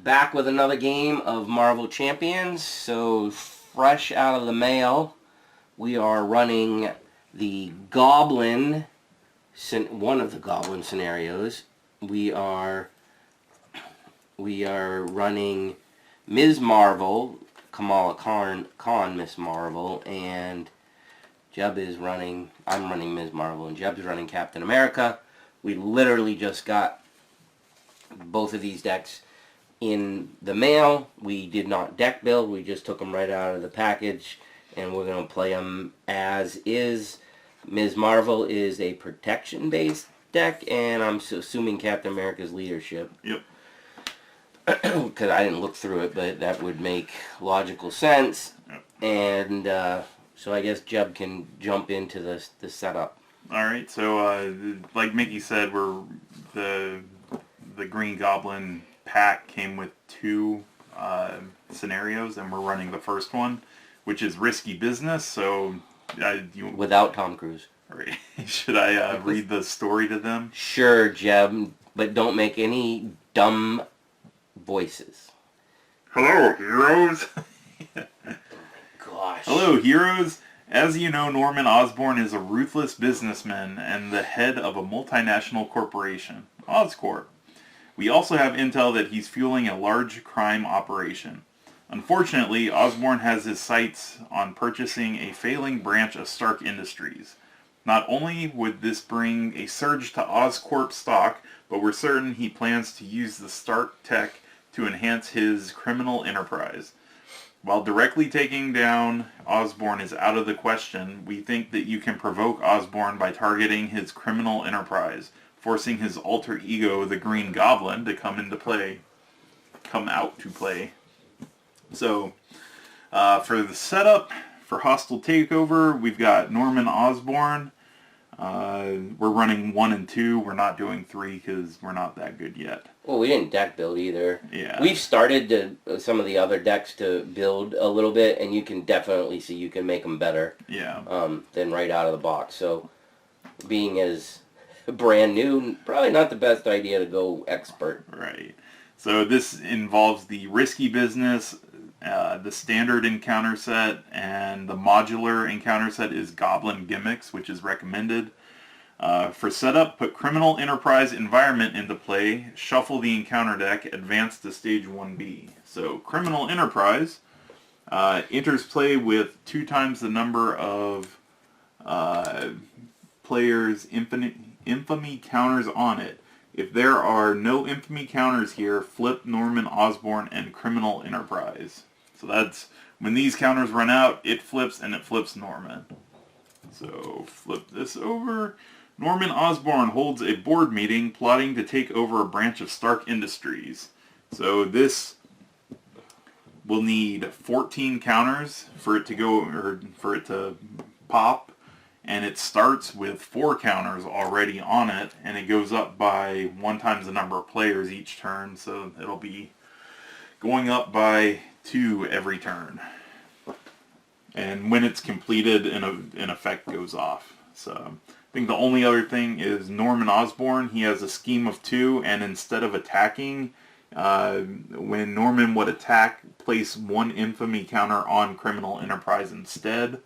Back with another game of Marvel Champions. So, fresh out of the mail, we are running the Goblin, one of the Goblin scenarios. We are running Ms. Marvel, Kamal Khan Ms. Marvel, and Jeb is running, I'm running Ms. Marvel, and Jeb's running Captain America. We literally just got both of these decks in the mail. We did not deck build, we just took them right out of the package, and we're going to play them as is. Ms. Marvel is a protection-based deck, and I'm assuming Captain America's leadership. Yep. Because I didn't look through it, but that would make logical sense. Yep. And so I guess Jeb can jump into the setup. Alright, so like Mickey said, the Green Goblin pack came with two scenarios, and we're running the first one, which is Risky Business. So without Tom Cruise. Right. Should I read the story to them? Sure, Jeb, but don't make any dumb voices. Hello, heroes. Gosh. Hello, heroes. As you know, Norman Osborn is a ruthless businessman and the head of a multinational corporation, Oscorp. We also have intel that he's fueling a large crime operation. Unfortunately, Osborn has his sights on purchasing a failing branch of Stark Industries. Not only would this bring a surge to Oscorp stock, but we're certain he plans to use the Stark tech to enhance his criminal enterprise. While directly taking down Osborn is out of the question, we think that you can provoke Osborn by targeting his criminal enterprise, forcing his alter ego, the Green Goblin, to come out to play. So, for the setup, for Hostile Takeover, we've got Norman Osborn. We're running 1 and 2. We're not doing 3 because we're not that good yet. Well, we didn't deck build either. Yeah. We've started some of the other decks to build a little bit, and you can definitely see you can make them better. Yeah. Than right out of the box. So, being as brand new, probably not the best idea to go expert. Right. So this involves the Risky Business, the standard encounter set, and the modular encounter set is Goblin Gimmicks, which is recommended. For setup, put Criminal Enterprise Environment into play, shuffle the encounter deck, advance to stage 1B. So Criminal Enterprise enters play with 2 times the number of players' infamy counters on it. If there are no infamy counters here, flip Norman Osborn and Criminal Enterprise. So that's, when these counters run out, it flips, and it flips Norman. So flip this over. Norman Osborn holds a board meeting plotting to take over a branch of Stark Industries. So this will need 14 counters for it to go, or for it to pop. And it starts with 4 counters already on it, and it goes up by 1 times the number of players each turn, so it'll be going up by 2 every turn. And when it's completed, an effect goes off. So I think the only other thing is Norman Osborn. He has a scheme of 2, and instead of attacking, when Norman would attack, place 1 infamy counter on Criminal Enterprise instead.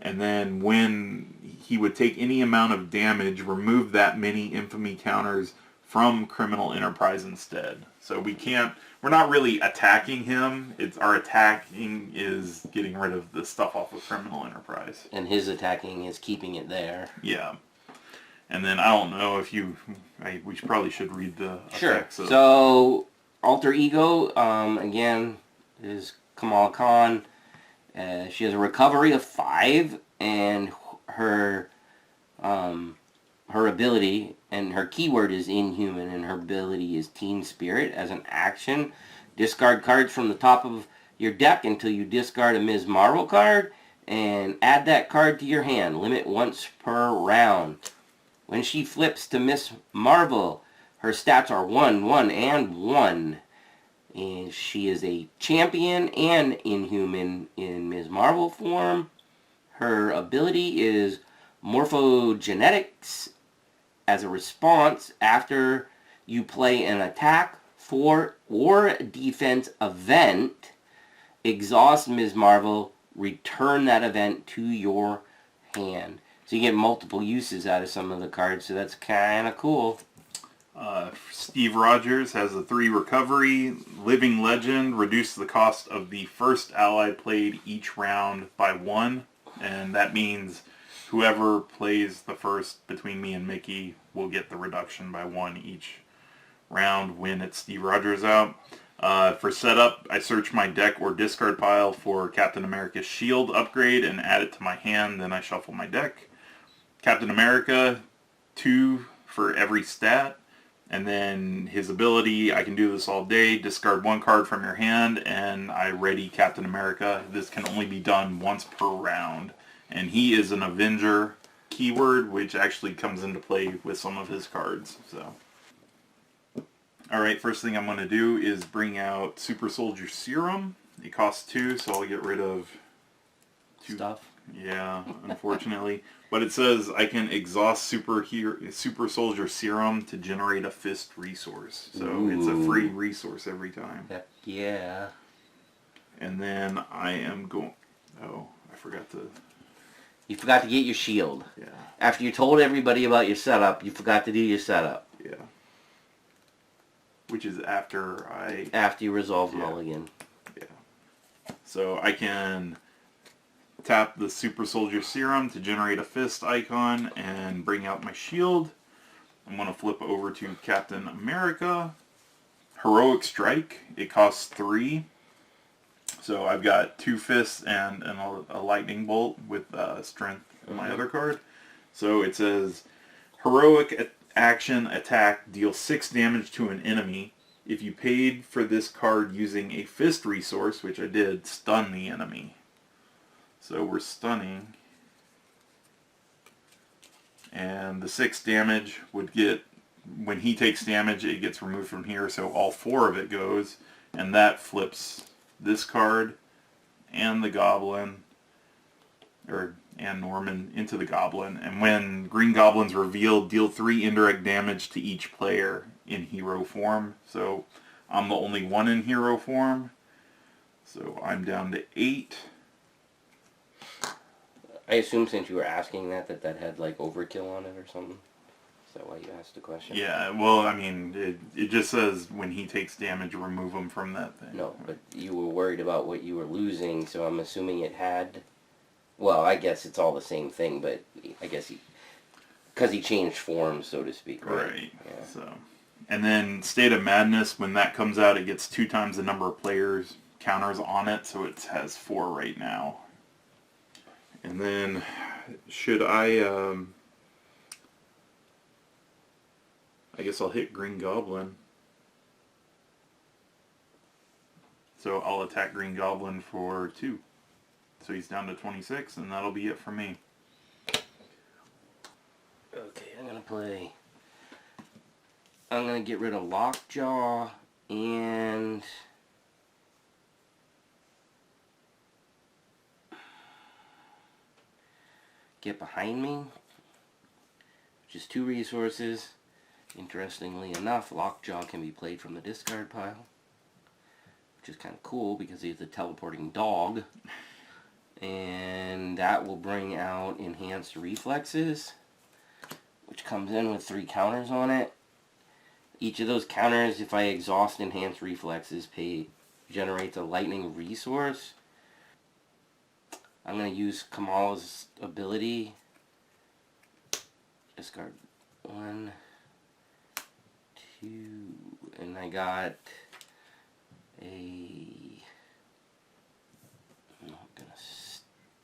And then when he would take any amount of damage, remove that many infamy counters from Criminal Enterprise instead. So we're not really attacking him. Our attacking is getting rid of the stuff off of Criminal Enterprise. And his attacking is keeping it there. Yeah. And then I don't know if we probably should read the effects. Sure. So alter ego, again, is Kamal Khan. She has a recovery of 5, and her ability, and her keyword is inhuman, and her ability is Teen Spirit. As an action, discard cards from the top of your deck until you discard a Ms. Marvel card, and add that card to your hand. Limit once per round. When she flips to Ms. Marvel, her stats are 1, 1, and 1. And she is a champion and inhuman in Ms. Marvel form. Her ability is morphogenetics. As a response, after you play an attack, fort or defense event, exhaust Ms. Marvel, return that event to your hand. So you get multiple uses out of some of the cards, so that's kind of cool. Steve Rogers has a 3 recovery. Living Legend, reduce the cost of the first ally played each round by 1. And that means whoever plays the first between me and Mickey will get the reduction by 1 each round when it's Steve Rogers out. For setup, I search my deck or discard pile for Captain America's shield upgrade and add it to my hand. Then I shuffle my deck. Captain America, 2 for every stat. And then his ability, I can do this all day, discard 1 card from your hand, and I ready Captain America. This can only be done once per round. And he is an Avenger keyword, which actually comes into play with some of his cards. So, alright, first thing I'm going to do is bring out Super Soldier Serum. It costs 2, so I'll get rid of 2 Stuff. Yeah, unfortunately. But it says I can exhaust Super Soldier Serum to generate a fist resource. So it's a free resource every time. Heck yeah. And then I am going... Oh, I forgot to... You forgot to get your shield. Yeah. After you told everybody about your setup, you forgot to do your setup. Yeah. Which is after I... After you resolve Mulligan. Yeah. So I can tap the Super Soldier Serum to generate a fist icon and bring out my shield. I'm going to flip over to Captain America. Heroic Strike. It costs 3. So I've got 2 fists and a lightning bolt with strength in my other card. So it says Heroic Action Attack, deal 6 damage to an enemy. If you paid for this card using a fist resource, which I did, stun the enemy. So we're stunning. And the 6 damage would get, when he takes damage, it gets removed from here, so all 4 of it goes. And that flips this card and the Goblin, and Norman into the Goblin. And when Green Goblin's revealed, deal 3 indirect damage to each player in hero form. So I'm the only one in hero form. So I'm down to 8. I assume since you were asking that had like overkill on it or something. Is that why you asked the question? Yeah, well, I mean, it just says when he takes damage, remove him from that thing. No, but you were worried about what you were losing, so I'm assuming it had... Well, I guess it's all the same thing, but I guess because he changed forms, so to speak, right? Right, Yeah. so... And then State of Madness, when that comes out, it gets 2 times the number of players counters on it, so it has 4 right now. And then, should I guess I'll hit Green Goblin. So I'll attack Green Goblin for 2. So he's down to 26, and that'll be it for me. Okay, I'm gonna get rid of Lockjaw and Get Behind Me, which is 2 resources. Interestingly enough, Lockjaw can be played from the discard pile, which is kind of cool because he's a teleporting dog. And that will bring out Enhanced Reflexes, which comes in with 3 counters on it. Each of those counters, if I exhaust Enhanced Reflexes, generates a lightning resource. I'm going to use Kamal's ability. Discard 1, 2, and I got a... I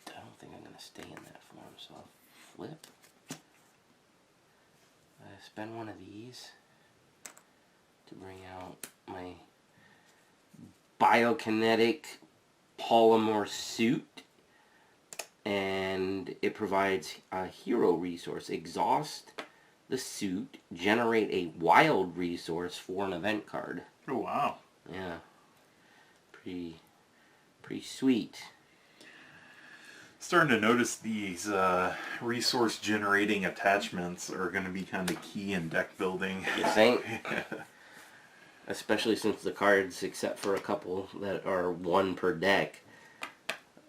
don't think I'm going to stay in that form, so I'll flip. Spend one of these to bring out my Biokinetic Polymer Suit. And it provides a hero resource. Exhaust the suit, generate a wild resource for an event card. Oh, wow. Yeah. Pretty sweet. Starting to notice these resource generating attachments are going to be kind of key in deck building. You think? Especially since the cards, except for a couple that are one per deck,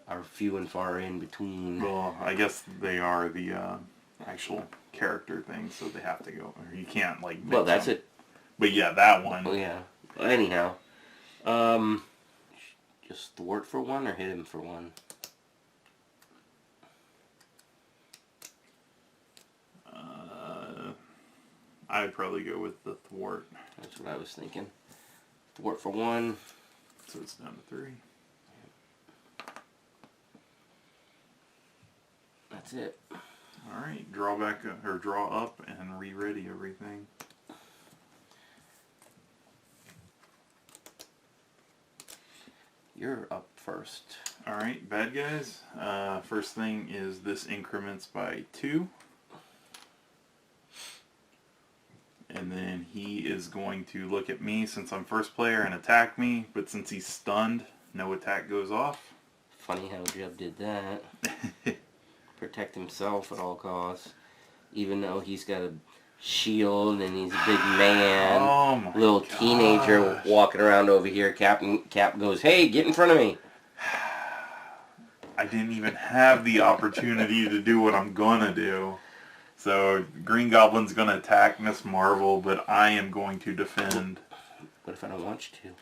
are few and far in between. Well, I guess they are the actual character things, so they have to go. Or you can't like. Mix Well, that's them. it. But yeah, that one. Oh yeah. Anyhow, just thwart for one or hit him for one. I'd probably go with the thwart. That's what I was thinking. Thwart for one. So it's down to 3. That's it. All right, draw back or draw up and re-ready everything. You're up first. All right, bad guys. First thing is this increments by 2. And then he is going to look at me since I'm first player and attack me, but since he's stunned, no attack goes off. Funny how Jeb did that. Protect himself at all costs. Even though he's got a shield and he's a big man. Oh my little gosh. Teenager walking around over here. Cap goes, hey, get in front of me. I didn't even have the opportunity to do what I'm gonna do. So Green Goblin's gonna attack Miss Marvel, but I am going to defend. What if I don't want you to?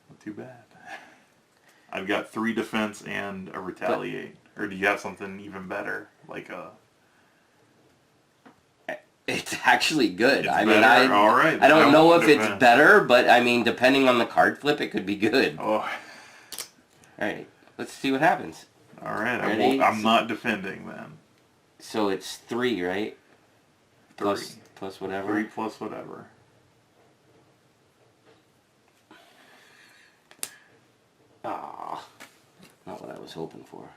Not too bad. I've got 3 defense and a retaliate. Or do you have something even better? Like a... It's actually good. It's I mean, better? All right, I don't know if defend. it's better, but I mean, depending on the card flip, it could be good. Oh. Alright, let's see what happens. Alright, Ready? I'm not defending then. So it's 3, right? 3. Plus whatever. 3 plus whatever. Ah, not what I was hoping for.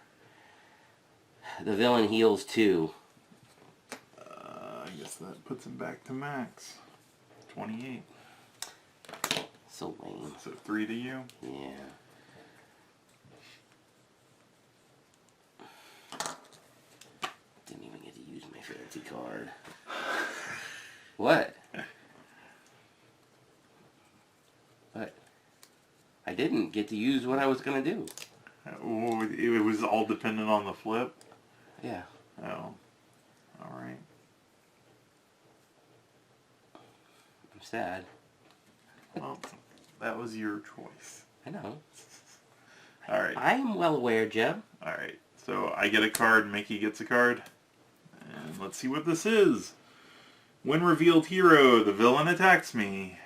The villain heals 2. I guess that puts him back to max. 28. So lame. So 3 to you? Yeah. Didn't even get to use my fancy card. What? What? I didn't get to use what I was going to do. Oh, it was all dependent on the flip? Yeah. Oh. Alright. I'm sad. Well, that was your choice. I know. Alright. I am well aware, Jeb. Alright. So I get a card, Mickey gets a card. And let's see what this is. When revealed hero, the villain attacks me.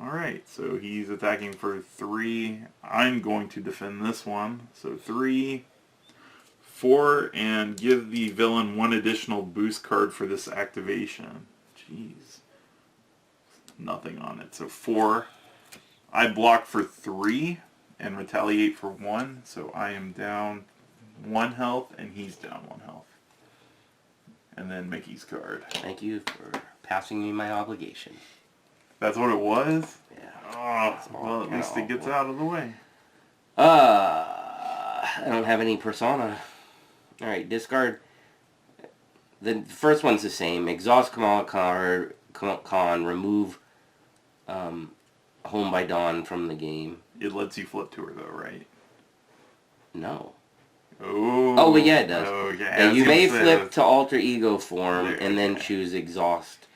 Alright, so he's attacking for 3. I'm going to defend this one. So 3, 4, and give the villain 1 additional boost card for this activation. Jeez. Nothing on it. So 4. I block for 3 and retaliate for 1. So I am down 1 health and he's down 1 health. And then Mickey's card. Thank you for passing me my obligation. That's what it was? Yeah. Oh, well, at least it gets out of the way. I don't have any persona. Alright, discard. The first one's the same. Exhaust Kamal Khan, remove Home by Dawn from the game. It lets you flip to her, though, right? No. Oh, well, yeah, it does. Okay. Yeah, you may flip to alter ego form There, and then okay. choose exhaust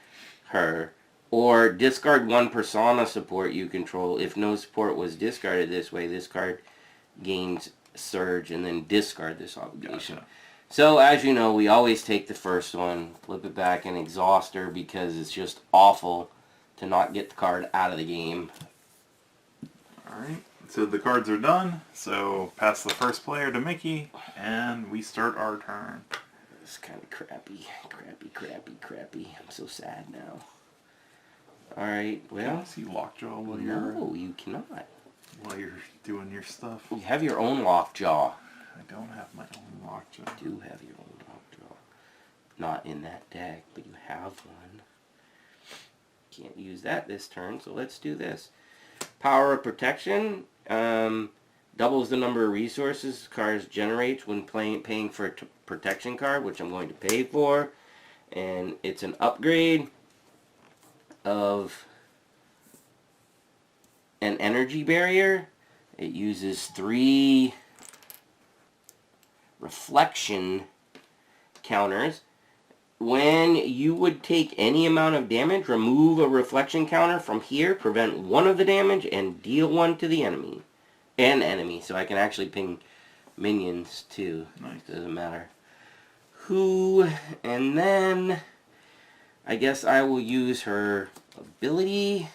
her. Or discard 1 persona support you control. If no support was discarded this way, this card gains surge and then discard this obligation. Gotcha. So, as you know, we always take the first one, flip it back, and exhaust her because it's just awful to not get the card out of the game. Alright, so the cards are done. So pass the first player to Mickey, and we start our turn. It's kind of crappy. I'm so sad now. Alright, Can well... I see Lockjaw while No, you cannot. you're doing your stuff? You have your own lockjaw. I don't have my own Lockjaw. You do have your own lockjaw. Not in that deck, but you have one. Can't use that this turn, so let's do this. Power of Protection doubles the number of resources cards generates when paying for a protection card, which I'm going to pay for. And it's an upgrade of an energy barrier. It uses 3 reflection counters. When you would take any amount of damage, remove a reflection counter from here, prevent 1 of the damage, and deal 1 to the enemy. So I can actually ping minions too. Nice. Doesn't matter who. And then I guess I will use her ability.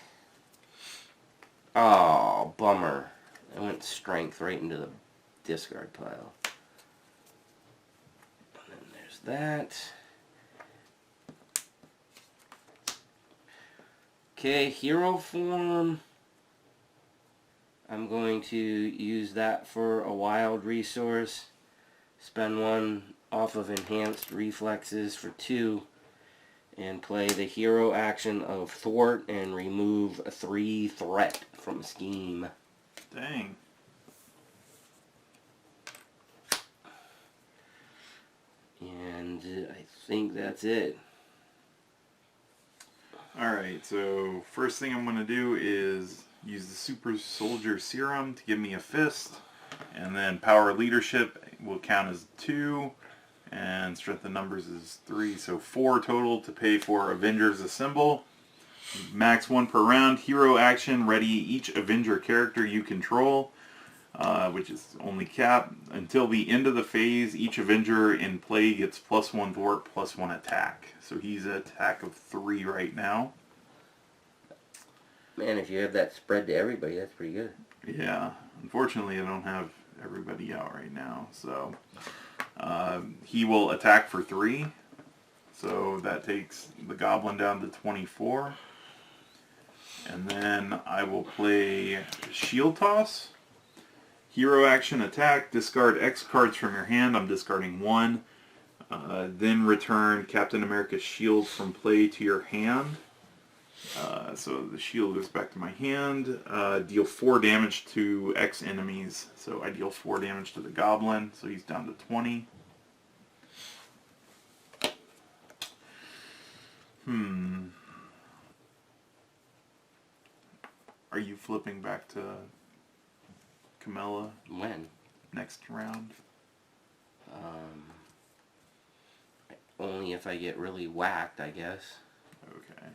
Oh, bummer. I went strength right into the discard pile. And then there's that. Okay, hero form. I'm going to use that for a wild resource. Spend 1 off of enhanced reflexes for 2. And play the hero action of thwart and remove a 3 threat from scheme. Dang. And I think that's it. Alright, so first thing I'm going to do is use the Super Soldier Serum to give me a fist. And then Power Leadership will count as 2. And Strength in Numbers is 3. So 4 total to pay for Avengers Assemble. Max 1 per round. Hero action. Ready each Avenger character you control. Which is only cap. Until the end of the phase, each Avenger in play gets +1 thwart, +1 attack. So he's an attack of 3 right now. Man, if you have that spread to everybody, that's pretty good. Yeah. Unfortunately, I don't have everybody out right now. So he will attack for 3. So that takes the Goblin down to 24. And then I will play Shield Toss. Hero action attack, discard X cards from your hand. I'm discarding 1. Then return Captain America's shield from play to your hand. So the shield goes back to my hand. Deal 4 damage to X enemies. So I deal 4 damage to the Goblin. So he's down to 20. Are you flipping back to Camilla When? next round? Only if I get really whacked, I guess. Okay.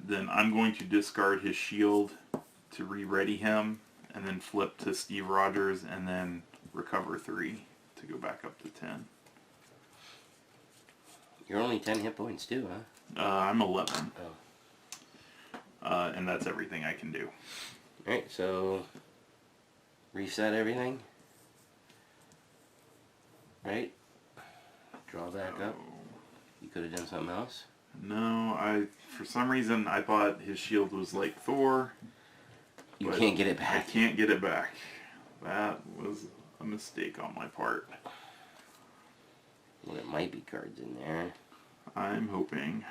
Then I'm going to discard his shield to re-ready him, and then flip to Steve Rogers, and then recover 3 to go back up to 10. You're only 10 hit points too, huh? I'm 11. Oh. And that's everything I can do. Alright, so reset everything. Right? Draw back up. You could have done something else. No, for some reason I thought his shield was like Thor. You can't get it back. I can't get it back. That was a mistake on my part. Well, there might be cards in there. I'm hoping.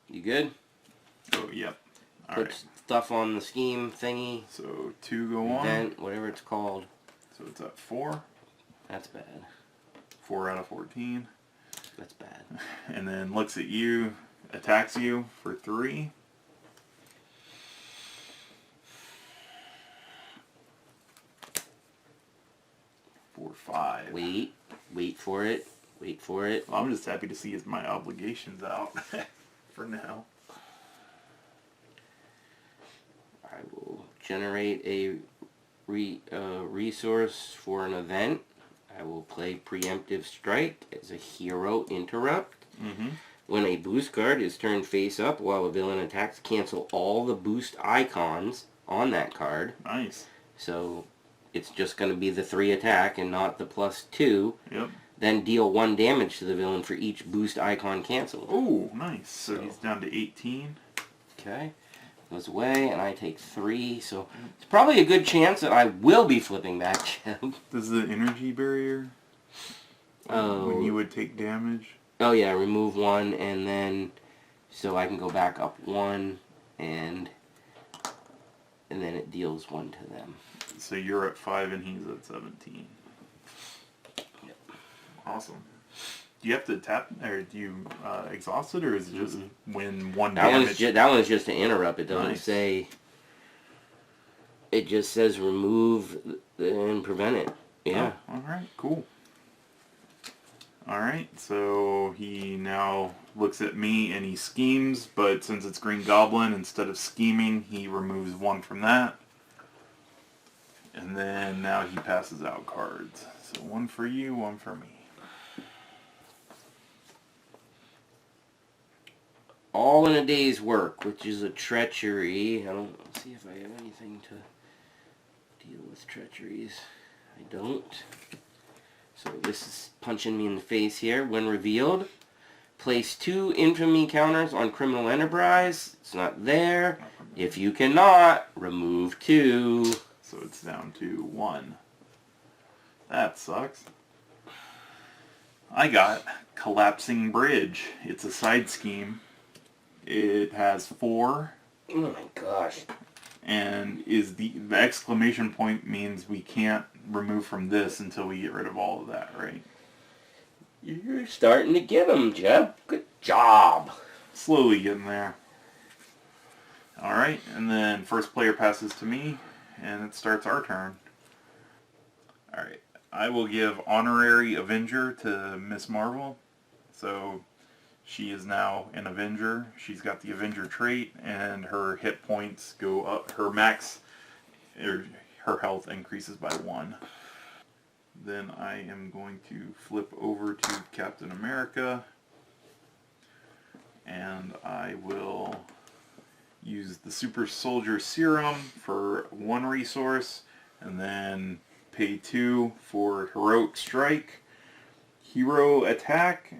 You good? Oh, yep. Put Alright. stuff on the scheme thingy. So 2 go on. Event, whatever it's called. So it's at 4. That's bad. 4 out of 14. That's bad. And then looks at you, attacks you for 3. For 5. Wait for it. Wait for it. Well, I'm just happy to see my obligations out for now. I will generate a resource for an event. I will play Preemptive Strike as a hero interrupt. When a boost card is turned face up while a villain attacks, cancel all the boost icons on that card. Nice. So it's just going to be the 3 attack and not the +2. Yep. Then deal 1 damage to the villain for each boost icon canceled. Oh, nice. So he's down to 18. Okay. Goes away, and I take 3. So it's probably a good chance that I will be flipping back, Jim. Does the energy barrier, when you would take damage? Oh yeah, remove 1, and then so I can go back up 1, and then it deals 1 to them. So you're at 5 and he's at 17. Yep. Awesome. Do you have to tap, or do you exhaust it, or is it just when one That damage? that one's just to interrupt. It doesn't Nice. say. It just says remove and prevent it. Yeah. Oh, all right, cool. All right, so he now looks at me and he schemes, but since it's Green Goblin, instead of scheming, he removes one from that. And then now he passes out cards. So one for you, one for me. All in a day's work, which is a treachery. I don't see if I have anything to deal with treacheries. I don't. So this is punching me in the face here. When revealed, place 2 infamy counters on criminal enterprise. It's not there. If you cannot, remove 2. So it's down to 1. That sucks. I got Collapsing Bridge. It's a side scheme. It has 4. Oh my gosh. And is the exclamation point means we can't remove from this until we get rid of all of that, right? You're starting to get them, Jeb. Good job. Slowly getting there. Alright, and then first player passes to me, and it starts our turn. Alright, I will give Honorary Avenger to Miss Marvel. So she is now an Avenger. She's got the Avenger trait, and her hit points go up. Her max, her health increases by 1. Then I am going to flip over to Captain America, and I will use the Super Soldier Serum for 1 resource, and then pay 2 for Heroic Strike. Hero attack,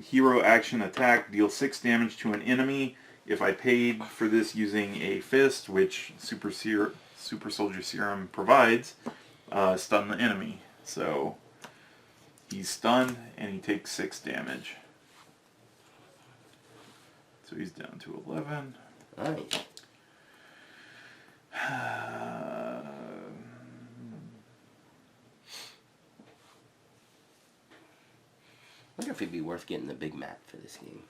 hero action attack, deal 6 damage to an enemy. If I paid for this using a fist, which Super Soldier Serum provides, stun the enemy. So he's stunned and he takes 6 damage. So he's down to 11. Nice. I wonder if it'd be worth getting the big map for this game.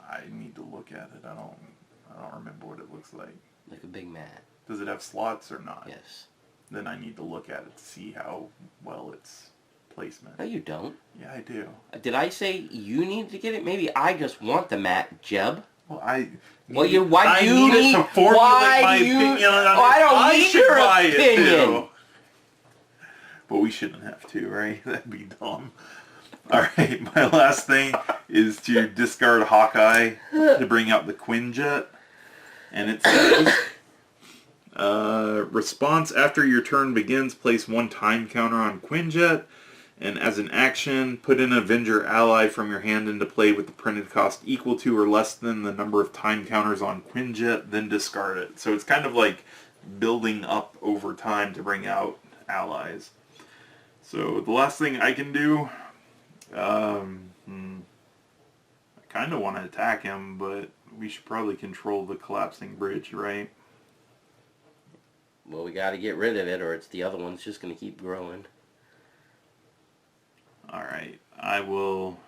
I need to look at it. I don't remember what it looks like. Like a big mat. Does it have slots or not? Yes. Then I need to look at it to see how well it's placement. No, you don't. Yeah, I do. Did I say you need to get it? Maybe I just want the mat, Jeb. Well, I Well, need need it to formulate my opinion on it. I don't need should your buy it opinion. too. But we shouldn't have to, right? That'd be dumb. Alright, my last thing is to discard Hawkeye to bring out the Quinjet. And it says, response after your turn begins, place 1 time counter on Quinjet. And as an action, put an Avenger ally from your hand into play with the printed cost equal to or less than the number of time counters on Quinjet, then discard it. So it's kind of like building up over time to bring out allies. So the last thing I can do, I kind of want to attack him, but we should probably control the collapsing bridge, right? Well, we got to get rid of it, or it's the other one's just going to keep growing. Alright, I will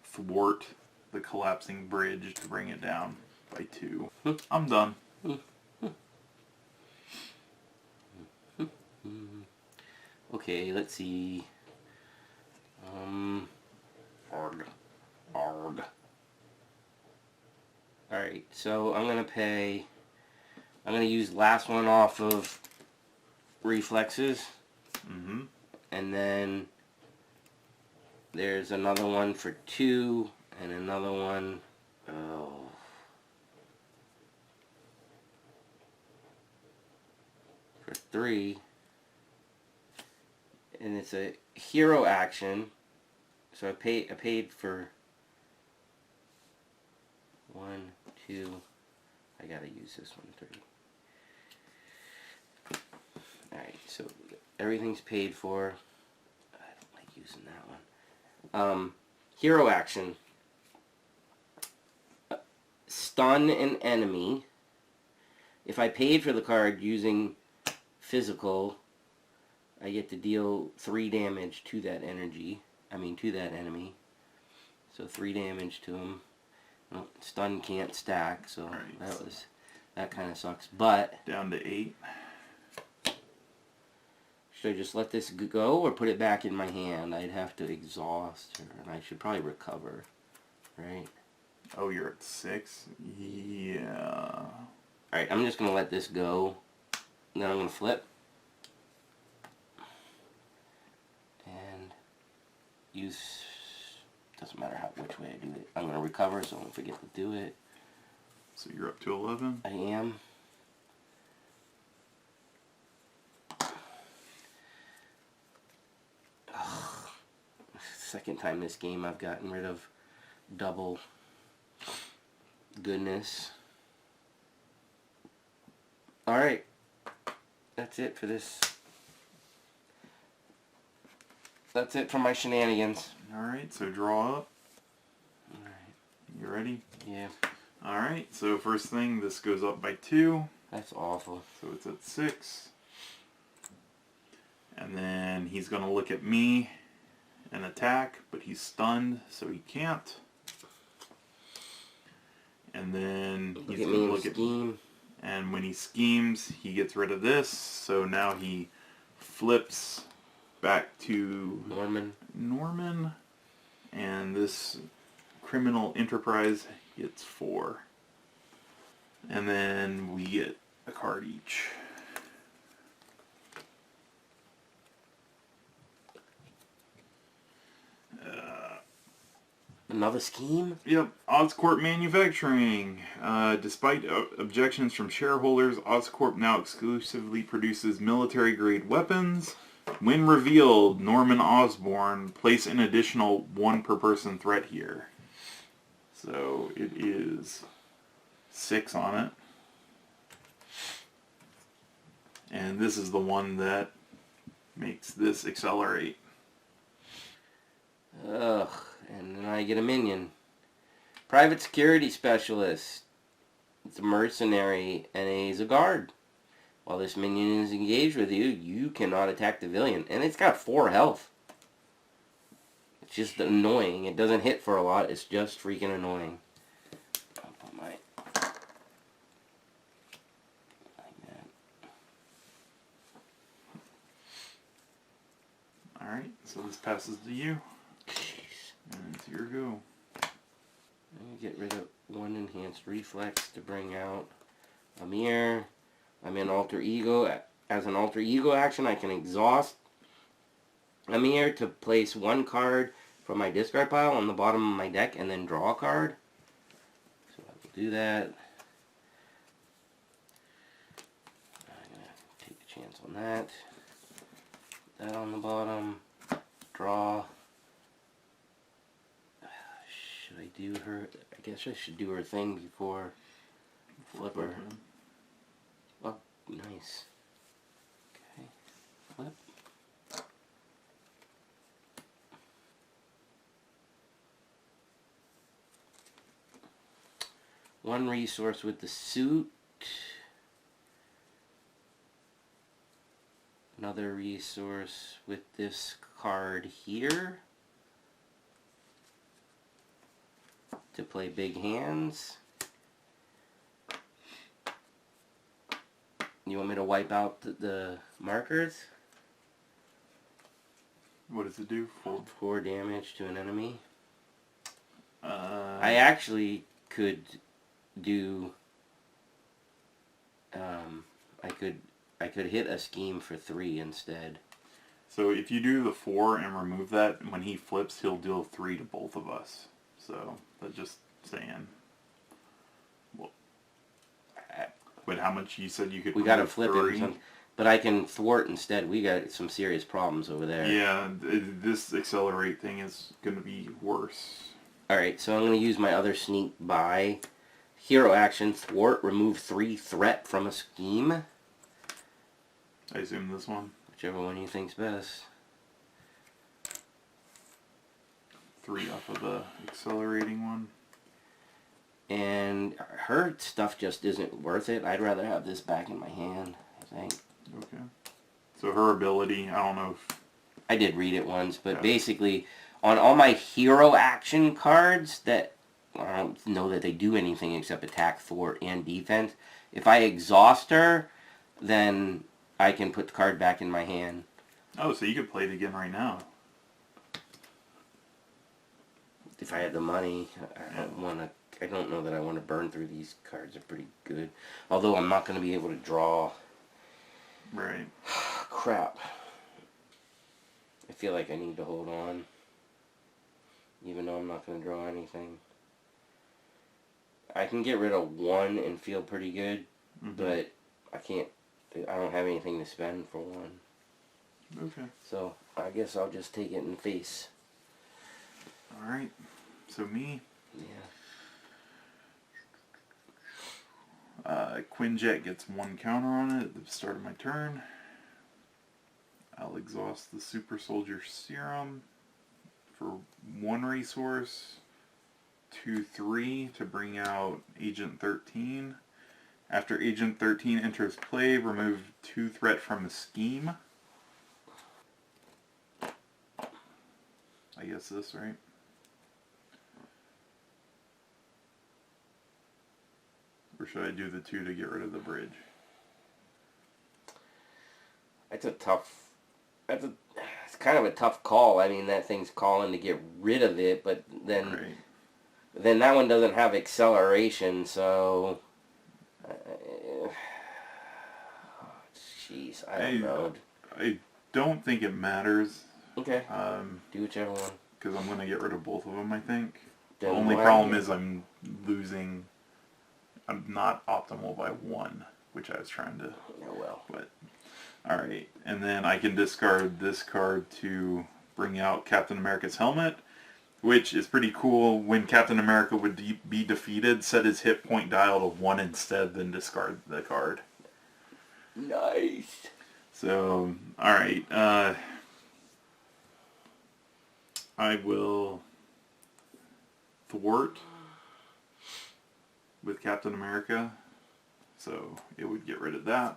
thwart the collapsing bridge to bring it down by 2. I'm done. Okay, let's see. Arg. Alright, so I'm going to use last one off of reflexes. And then there's another one for 2 and another one for 3. And it's a hero action. So I paid for 1, 2. I gotta use this one, 3. Alright, so everything's paid for. I don't like using that one. Hero action. Stun an enemy. If I paid for the card using physical, I get to deal 3 damage to that energy. I mean, to that enemy. So 3 damage to him. Well, stun can't stack, so that kind of sucks. But down to 8. should I just let this go or put it back in my hand? I'd have to exhaust her, and I should probably recover, right? Oh, you're at 6? Yeah. Alright, I'm just going to let this go. And then I'm going to flip. And use... Doesn't matter which way I do it. I'm going to recover, so I won't forget to do it. So you're up to 11? I am. Ugh. Second time this game I've gotten rid of double goodness. Alright. That's it for this. That's it for my shenanigans. Alright, so draw up. Alright. You ready? Yeah. Alright, so first thing, this goes up by 2. That's awful. So it's at 6. And then he's going to look at me and attack, but he's stunned, so he can't. And then he's going to look at me. And when he schemes, he gets rid of this. So now he flips back to Norman. And this criminal enterprise gets 4. And then we get a card each. Another scheme? Yep, Oscorp Manufacturing. Despite objections from shareholders, Oscorp now exclusively produces military-grade weapons. When revealed, Norman Osborn, place an additional 1 per person threat here. So it is 6 on it. And this is the one that makes this accelerate. Ugh, and then I get a minion. Private security specialist. It's a mercenary and he's a guard. While this minion is engaged with you, you cannot attack the villain. And it's got 4 health. It's just annoying. It doesn't hit for a lot. It's just freaking annoying. I'll put my... like that. Alright, so this passes to you. Jeez. And it's your go. I'm going to get rid of 1 enhanced reflex to bring out Amir. I'm in alter ego. As an alter ego action, I can exhaust Amir to place 1 card from my discard pile on the bottom of my deck and then draw a card. So I will do that. I'm going to take a chance on that. Put that on the bottom. Draw. Should I do her? I guess I should do her thing before flip her. Oh, nice. Okay, flip. One resource with the suit. Another resource with this card here. To play big hands. You want me to wipe out the markers? What does it do? 4 damage to an enemy. I I actually could do... I could hit a scheme for 3 instead. So if you do the 4 and remove that, when he flips, he'll deal 3 to both of us. So, that's just saying. Well, but how much you said you could? We got to flip 3? him, but I can thwart instead. We got some serious problems over there. Yeah, this accelerate thing is going to be worse. Alright, so I'm going to use my other sneak by. Hero action, thwart, remove 3 threat from a scheme. I assume this one? Whichever one you think's best. 3 off of the accelerating one. And her stuff just isn't worth it. I'd rather have this back in my hand, I think. Okay. So her ability, I don't know if... I did read it once, but Yeah. basically, on all my hero action cards that I don't know that they do anything except attack, thwart, and defense, if I exhaust her, then I can put the card back in my hand. Oh, so you could play it again right now. If I had the money, I don't want to. I don't know that I want to burn through these cards. They're pretty good. Although I'm not going to be able to draw. Right. Crap. I feel like I need to hold on. Even though I'm not going to draw anything. I can get rid of one and feel pretty good. But I can't. I don't have anything to spend for one. Okay. So I guess I'll just take it in face. Alright. So me. Yeah. Quinjet gets 1 counter on it at the start of my turn. I'll exhaust the Super Soldier Serum for 1 resource. 2/3 to bring out Agent 13. After Agent 13 enters play, remove 2 threat from a scheme. I guess this, right? Or should I do the 2 to get rid of the bridge? It's kind of a tough call. I mean, that thing's calling to get rid of it, but then Right. then that one doesn't have acceleration, so jeez, I don't know. I don't think it matters. Okay. Do whichever one. Because I'm going to get rid of both of them, I think. The Then only why- problem is I'm losing... I'm not optimal by 1, which I was trying to... Oh well. But, alright. And then I can discard this card to bring out Captain America's helmet, which is pretty cool. When Captain America would be defeated, set his hit point dial to 1 instead, then discard the card. Nice. So, alright. I will thwart with Captain America, so it would get rid of that.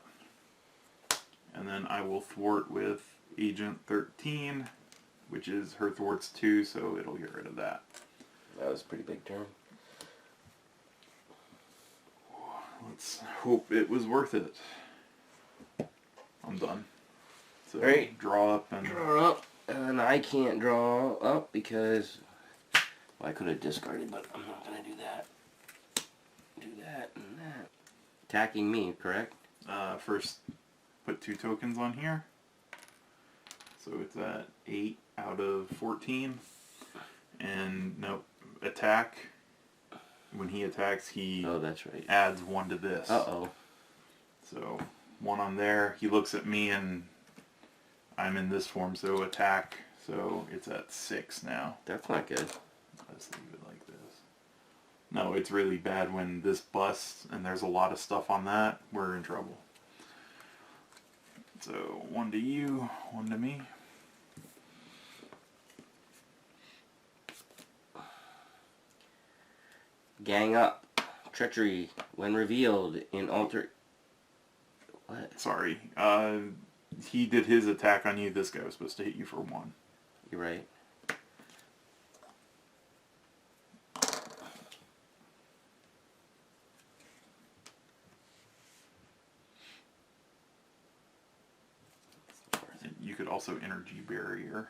And then I will thwart with Agent 13, which is her thwarts 2, so it'll get rid of that. That was a pretty big turn. Let's hope it was worth it. I'm done. So Right. Draw up and... Draw up, and I can't draw up because well, I could have discarded, but I'm not going to do that. Do that and that. Attacking me, correct? First, put 2 tokens on here. So it's at 8 out of 14. And, nope, attack. When he attacks, he Oh, that's right. adds 1 to this. Uh-oh. So, 1 on there. He looks at me and I'm in this form, so attack. So it's at 6 now. That's not good. Let's leave it like this. No, it's really bad when this busts and there's a lot of stuff on that. We're in trouble. So 1 to you, 1 to me. Gang up. Treachery. When revealed in alter... What? Sorry. He did his attack on you. This guy was supposed to hit you for 1. You're right. And you could also energy barrier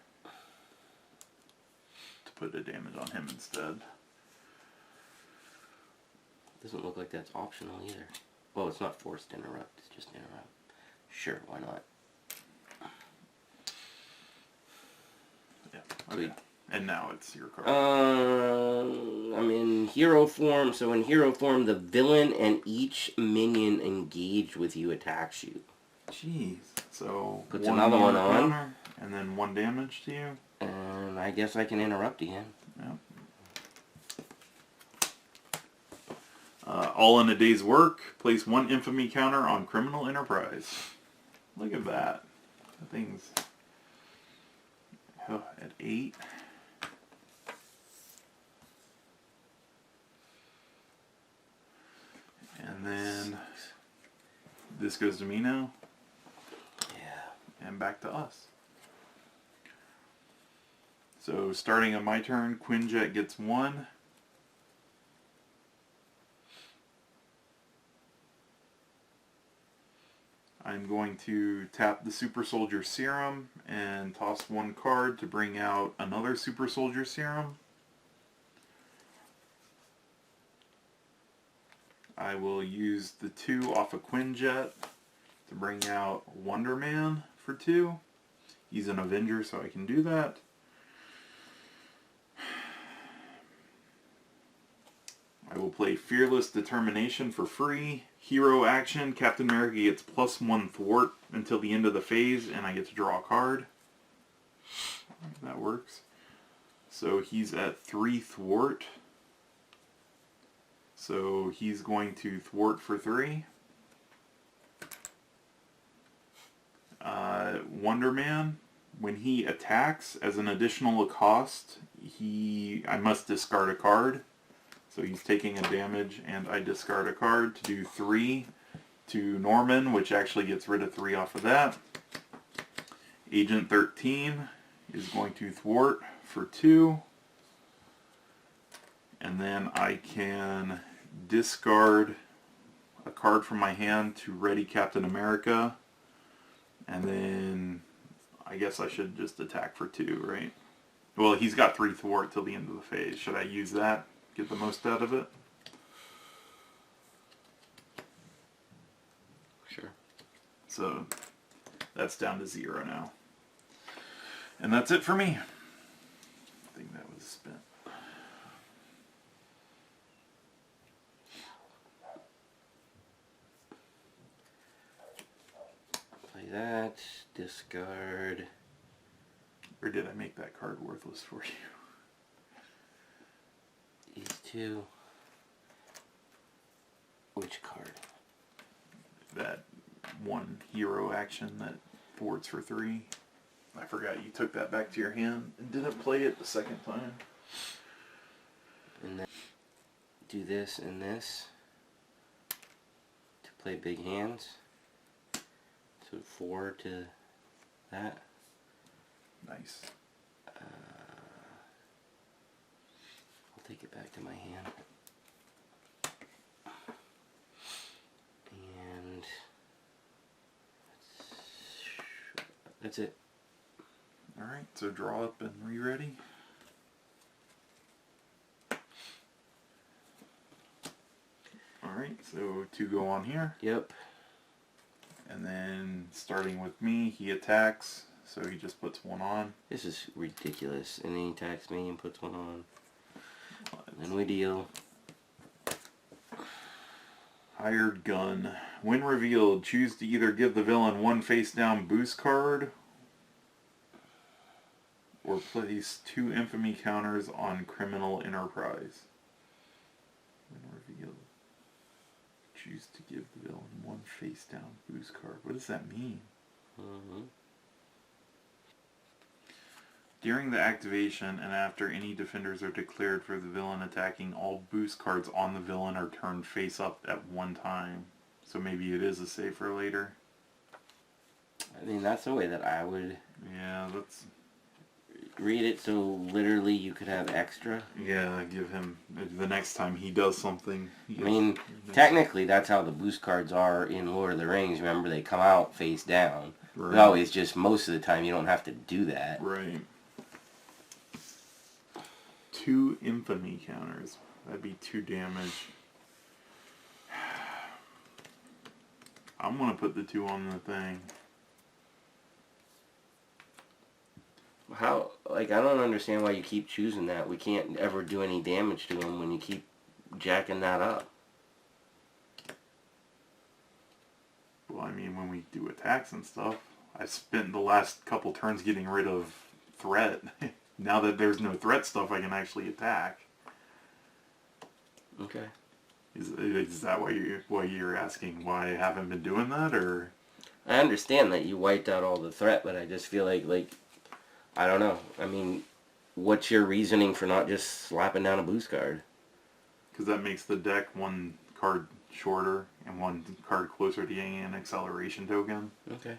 to put a damage on him instead. Doesn't look like that's optional either. Well, it's not forced interrupt. It's just interrupt. Sure, why not? Yeah. Okay. And now it's your card. I'm in hero form. So in hero form, the villain and each minion engaged with you attacks you. Jeez. So Puts 1 another more one on. counter, and then 1 damage to you. And I guess I can interrupt again. Yep. All in a day's work. Place 1 infamy counter on criminal enterprise. Look at that. That thing's at 8. And then this goes to me now. Yeah. and back to us. So starting on my turn, Quinjet gets 1. I'm going to tap the Super Soldier Serum and toss 1 card to bring out another Super Soldier Serum. I will use the 2 off of Quinjet to bring out Wonder Man for 2. He's an Avenger, so I can do that. I will play Fearless Determination for free. Hero action, Captain America gets +1 thwart until the end of the phase, and I get to draw a card. That works. So he's at 3 thwart. So he's going to thwart for 3. Wonder Man, when he attacks as an additional cost, I must discard a card. So he's taking a damage, and I discard a card to do 3 to Norman, which actually gets rid of 3 off of that. Agent 13 is going to thwart for 2. And then I can discard a card from my hand to ready Captain America. And then I guess I should just attack for 2, right? Well, he's got 3 thwart till the end of the phase. Should I use that? Get the most out of it? Sure. So that's down to 0 now. And that's it for me. I think that was spent. Play that. Discard. Or did I make that card worthless for you? These 2. Which card? That 1 hero action that thwarts for 3. I forgot you took that back to your hand and didn't play it the second time. And then do this and this to play big hands. So 4 to that. Nice. I'll take it back to my hand. And that's it. Alright, so draw up and re-ready. Alright, so 2 go on here. Yep. And then starting with me, he attacks, so he just puts 1 on. This is ridiculous. And then he attacks me and puts 1 on. Then we deal. Hired Gun. When revealed, choose to either give the villain 1 face down boost card or place 2 infamy counters on Criminal Enterprise. When revealed, choose to give the villain 1 face down boost card. What does that mean? During the activation and after any defenders are declared for the villain attacking, all boost cards on the villain are turned face up at 1 time. So maybe it is a save for later. I mean, that's the way that I would Yeah, that's... read it, so literally you could have extra. Yeah, give him... The next time he does something... I mean, technically that's how the boost cards are in Lord of the Rings. Remember, they come out face down. Right. No, it's just most of the time you don't have to do that. Right. 2 infamy counters. That'd be 2 damage. I'm gonna put the 2 on the thing. How, like, I don't understand why you keep choosing that. We can't ever do any damage to him when you keep jacking that up. Well, I mean, when we do attacks and stuff, I spent the last couple turns getting rid of threat. Now that there's no threat stuff, I can actually attack. Okay. Is that why you're asking why I haven't been doing that, or? I understand that you wiped out all the threat, but I just feel like, I don't know. I mean, what's your reasoning for not just slapping down a boost card? Because that makes the deck 1 card shorter and 1 card closer to getting an acceleration token. Okay.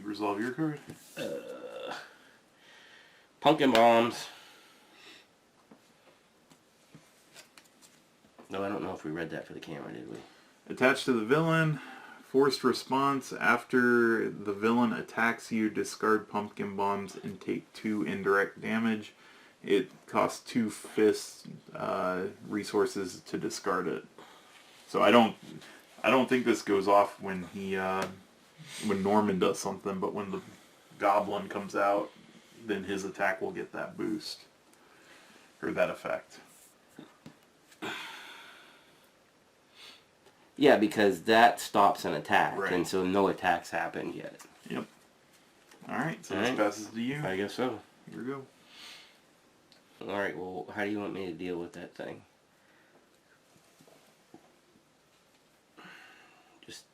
You resolve your card. Pumpkin bombs. No, I don't know if we read that for the camera, did we? Attached to the villain, forced response. After the villain attacks you, discard pumpkin bombs and take 2 indirect damage. It costs 2 fists resources to discard it. So I don't think this goes off when when Norman does something, but when the Goblin comes out, then his attack will get that boost or that effect. Yeah, because that stops an attack, Right. and so no attacks happened yet. Yep. All right, so All this right. passes to you. I guess so. Here we go. Alright, well, how do you want me to deal with that thing? Just,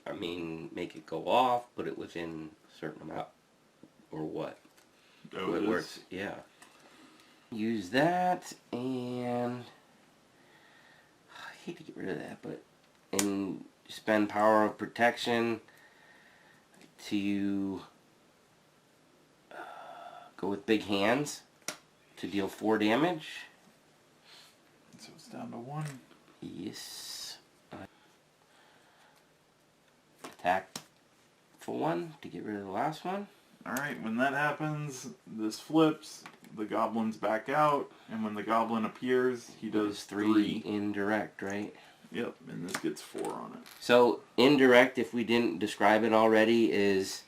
I mean, make it go off, put it within a certain amount, or what? Oh, It works, yeah. Use that, and I hate to get rid of that, but and spend power of protection to go with big hands to deal 4 damage. So it's down to 1. Yes. Attack for 1 to get rid of the last one. Alright, when that happens, this flips, the Goblin's back out, and when the Goblin appears, he does 3. Indirect, right? Yep, and this gets 4 on it. So, indirect, if we didn't describe it already, is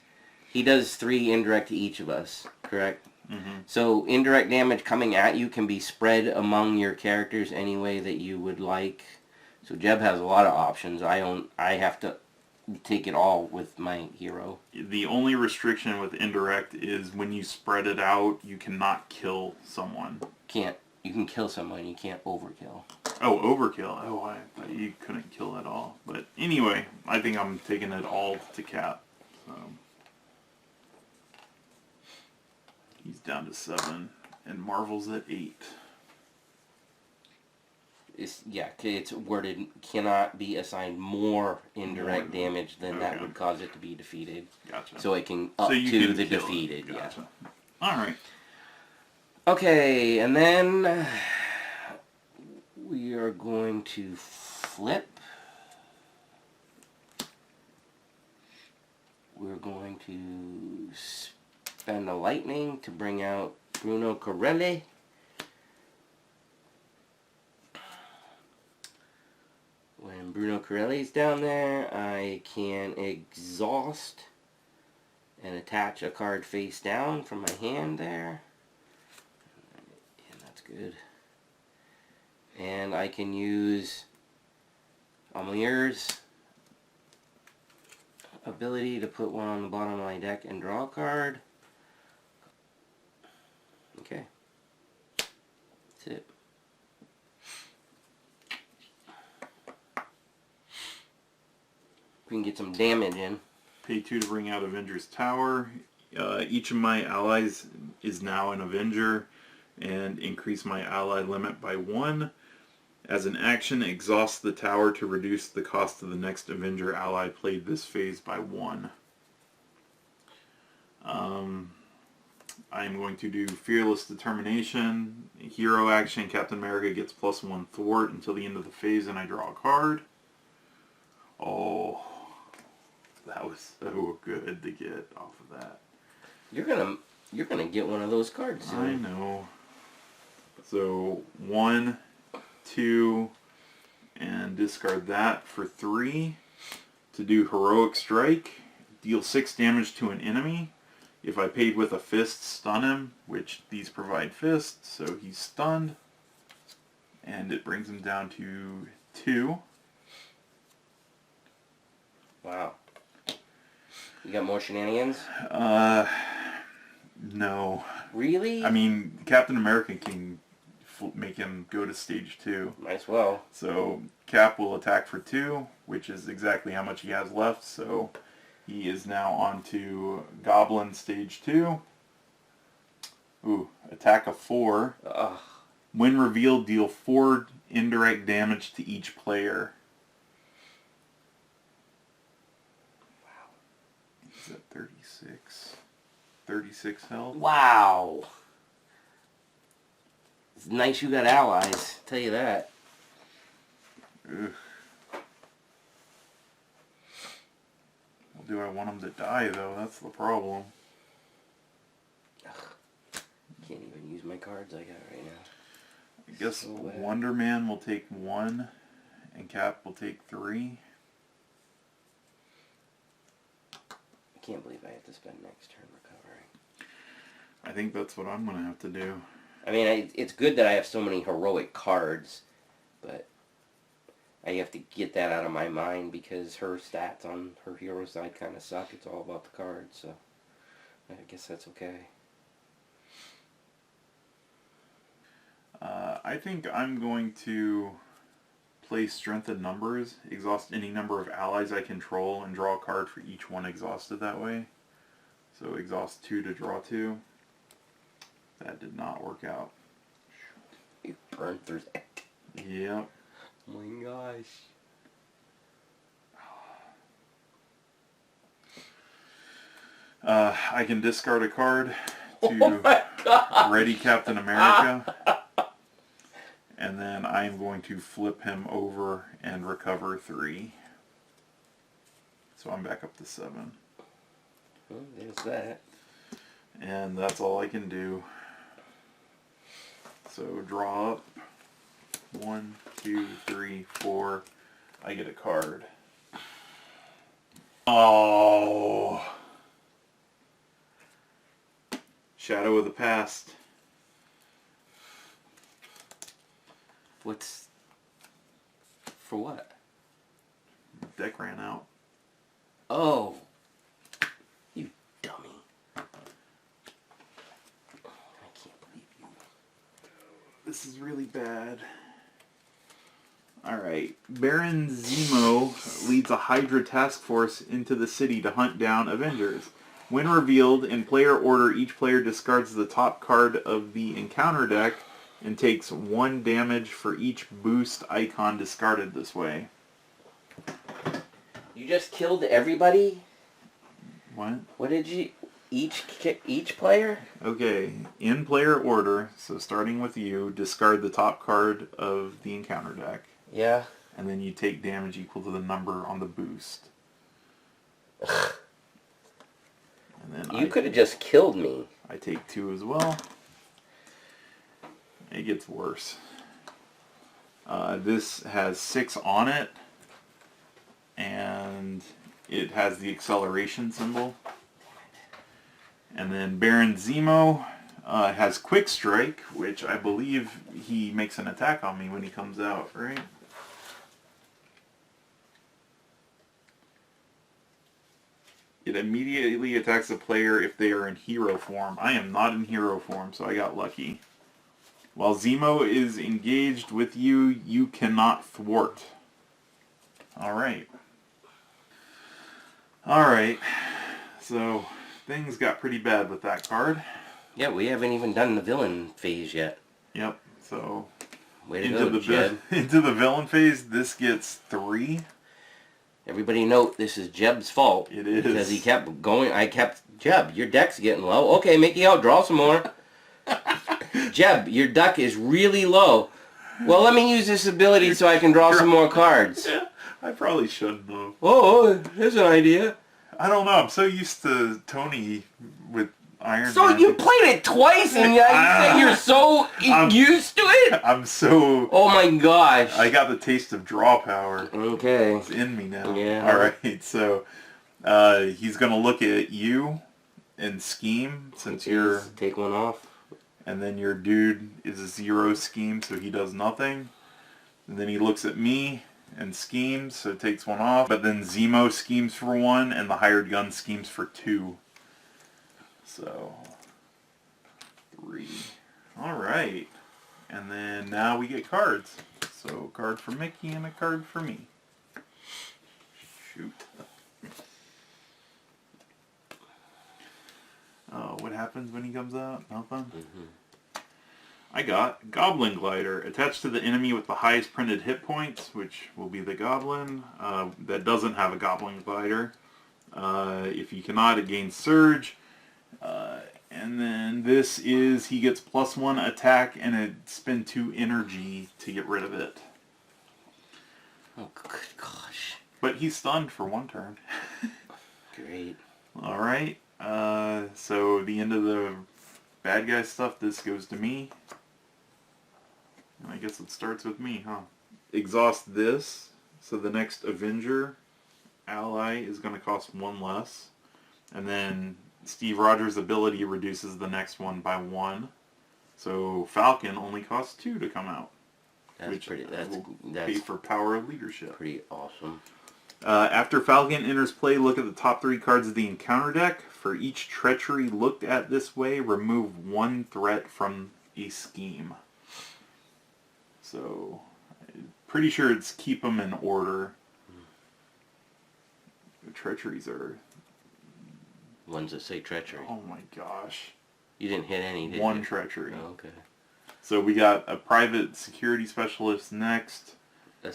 he does 3 indirect to each of us, correct? Mm-hmm. So, indirect damage coming at you can be spread among your characters any way that you would like. So, Jeb has a lot of options. I have to take it all with my hero. The only restriction with indirect is when you spread it out, you cannot kill someone. You can kill someone, you can't overkill. Oh, overkill. Oh, I thought you couldn't kill at all. But anyway, I think I'm taking it all to Cap. So he's down to 7, and Marvel's at 8. It's worded cannot be assigned more indirect damage than that would cause it to be defeated. Gotcha. So it can up you to can the kill it. defeated. Gotcha. Yeah. All right. Okay, and then we are going to flip. We're going to spend a lightning to bring out Bruno Corelli. When Bruno Corelli's down there, I can exhaust and attach a card face down from my hand there. And that's good. And I can use Amir's ability to put one on the bottom of my deck and draw a card. Okay. That's it. We can get some damage in. Pay 2 to bring out Avenger's Tower. Each of my allies is now an Avenger, and increase my ally limit by 1. As an action, exhaust the tower to reduce the cost of the next Avenger ally played this phase by 1. I am going to do Fearless Determination. Hero action, Captain America gets +1 thwart until the end of the phase, and I draw a card. Oh, that was so good to get off of that. You're gonna get one of those cards soon. I know. So 1, 2, and discard that for 3 to do Heroic Strike. Deal 6 damage to an enemy. If I paid with a fist, stun him, which these provide fists, so he's stunned. And it brings him down to 2. Wow. You got more shenanigans? No. Really? I mean, Captain America can make him go to stage 2. Might as well. So Cap will attack for 2, which is exactly how much he has left. So he is now on to Goblin stage 2. Ooh, attack of 4. Ugh. When revealed, deal 4 indirect damage to each player. Wow. He's at 36 health. Wow. It's nice you got allies, tell you that. Ugh. Well, do I want them to die, though? That's the problem. Can't even use my cards I got right now. I guess So bad. Wonder Man will take 1, and Cap will take 3. I can't believe I have to spend next turn recovering. I think that's what I'm going to have to do. I mean, it's good that I have so many heroic cards, but I have to get that out of my mind because her stats on her hero side kind of suck. It's all about the cards, so I guess that's okay. I think I'm going to play Strength in Numbers, exhaust any number of allies I control, and draw a card for each one exhausted that way. So exhaust 2 to draw 2. That did not work out. You burned through that. Yep. Oh my gosh. I can discard a card Oh to my god. ready Captain America. And then I'm going to flip him over and recover 3. So I'm back up to 7. Well, there's that. And that's all I can do. So draw up. 1, 2, 3, 4. I get a card. Oh. Shadow of the Past. What's... For what? Deck ran out. Oh. You dummy. I can't believe you. This is really bad. Alright. Baron Zemo leads a Hydra task force into the city to hunt down Avengers. When revealed, in player order, each player discards the top card of the encounter deck and takes 1 damage for each boost icon discarded this way. You just killed everybody? What? What did you... Each player? Okay, in player order, so starting with you, discard the top card of the encounter deck. Yeah. And then you take damage equal to the number on the boost. And then You could have just killed me. I take 2 as well. It gets worse. This has 6 on it, and it has the acceleration symbol. And then Baron Zemo has Quick Strike, which I believe he makes an attack on me when he comes out, right? It immediately attacks the player if they are in hero form. I am not in hero form, so I got lucky. While Zemo is engaged with you, you cannot thwart. Alright. Alright. So, things got pretty bad with that card. Yeah, we haven't even done the villain phase yet. Yep, so... Way to go, Jeb. Into the villain phase, this gets 3. Everybody note, this is Jeb's fault. It is. Because he kept going, Jeb, your deck's getting low. Okay, Mickey out, draw some more. Jeb, your deck is really low. Well, let me use this ability so I can draw some more cards. Yeah, I probably shouldn't though. Oh, here's an idea. I don't know, I'm so used to Tony with Iron So Man. you played it twice and you say you're so used to it? I'm so... Oh my gosh. I got the taste of draw power. Okay. It's in me now. Yeah. Alright, so he's going to look at you and scheme since you're... Take one off. And then your dude is a 0 scheme, so he does nothing. And then he looks at me and schemes, so it takes 1 off. But then Zemo schemes for 1, and the hired gun schemes for 2. So, 3. Alright. And then now we get cards. So, a card for Mickey and a card for me. Shoot. Oh, what happens when he comes out? Nothing? Mm-hmm. I got Goblin Glider. Attached to the enemy with the highest printed hit points, which will be the Goblin. That doesn't have a Goblin Glider. If he cannot, it gains Surge. And then this is, he gets +1 attack and it spend 2 energy to get rid of it. Oh, good gosh. But he's stunned for 1 turn. Great. Alright, so the end of the bad guy stuff, this goes to me. And I guess it starts with me, huh? Exhaust this, so the next Avenger ally is going to cost 1 less. And then Steve Rogers' ability reduces the next one by 1. So Falcon only costs 2 to come out. That's That's that's pay for power of leadership. pretty awesome. After Falcon enters play, look at the top 3 cards of the encounter deck. For each treachery looked at this way, remove 1 threat from a scheme. So, pretty sure it's keep them in order. The treacheries are... Ones that say treachery. Oh my gosh. You didn't hit any, did 1 you? treachery. Oh, okay. So we got a private security specialist next. A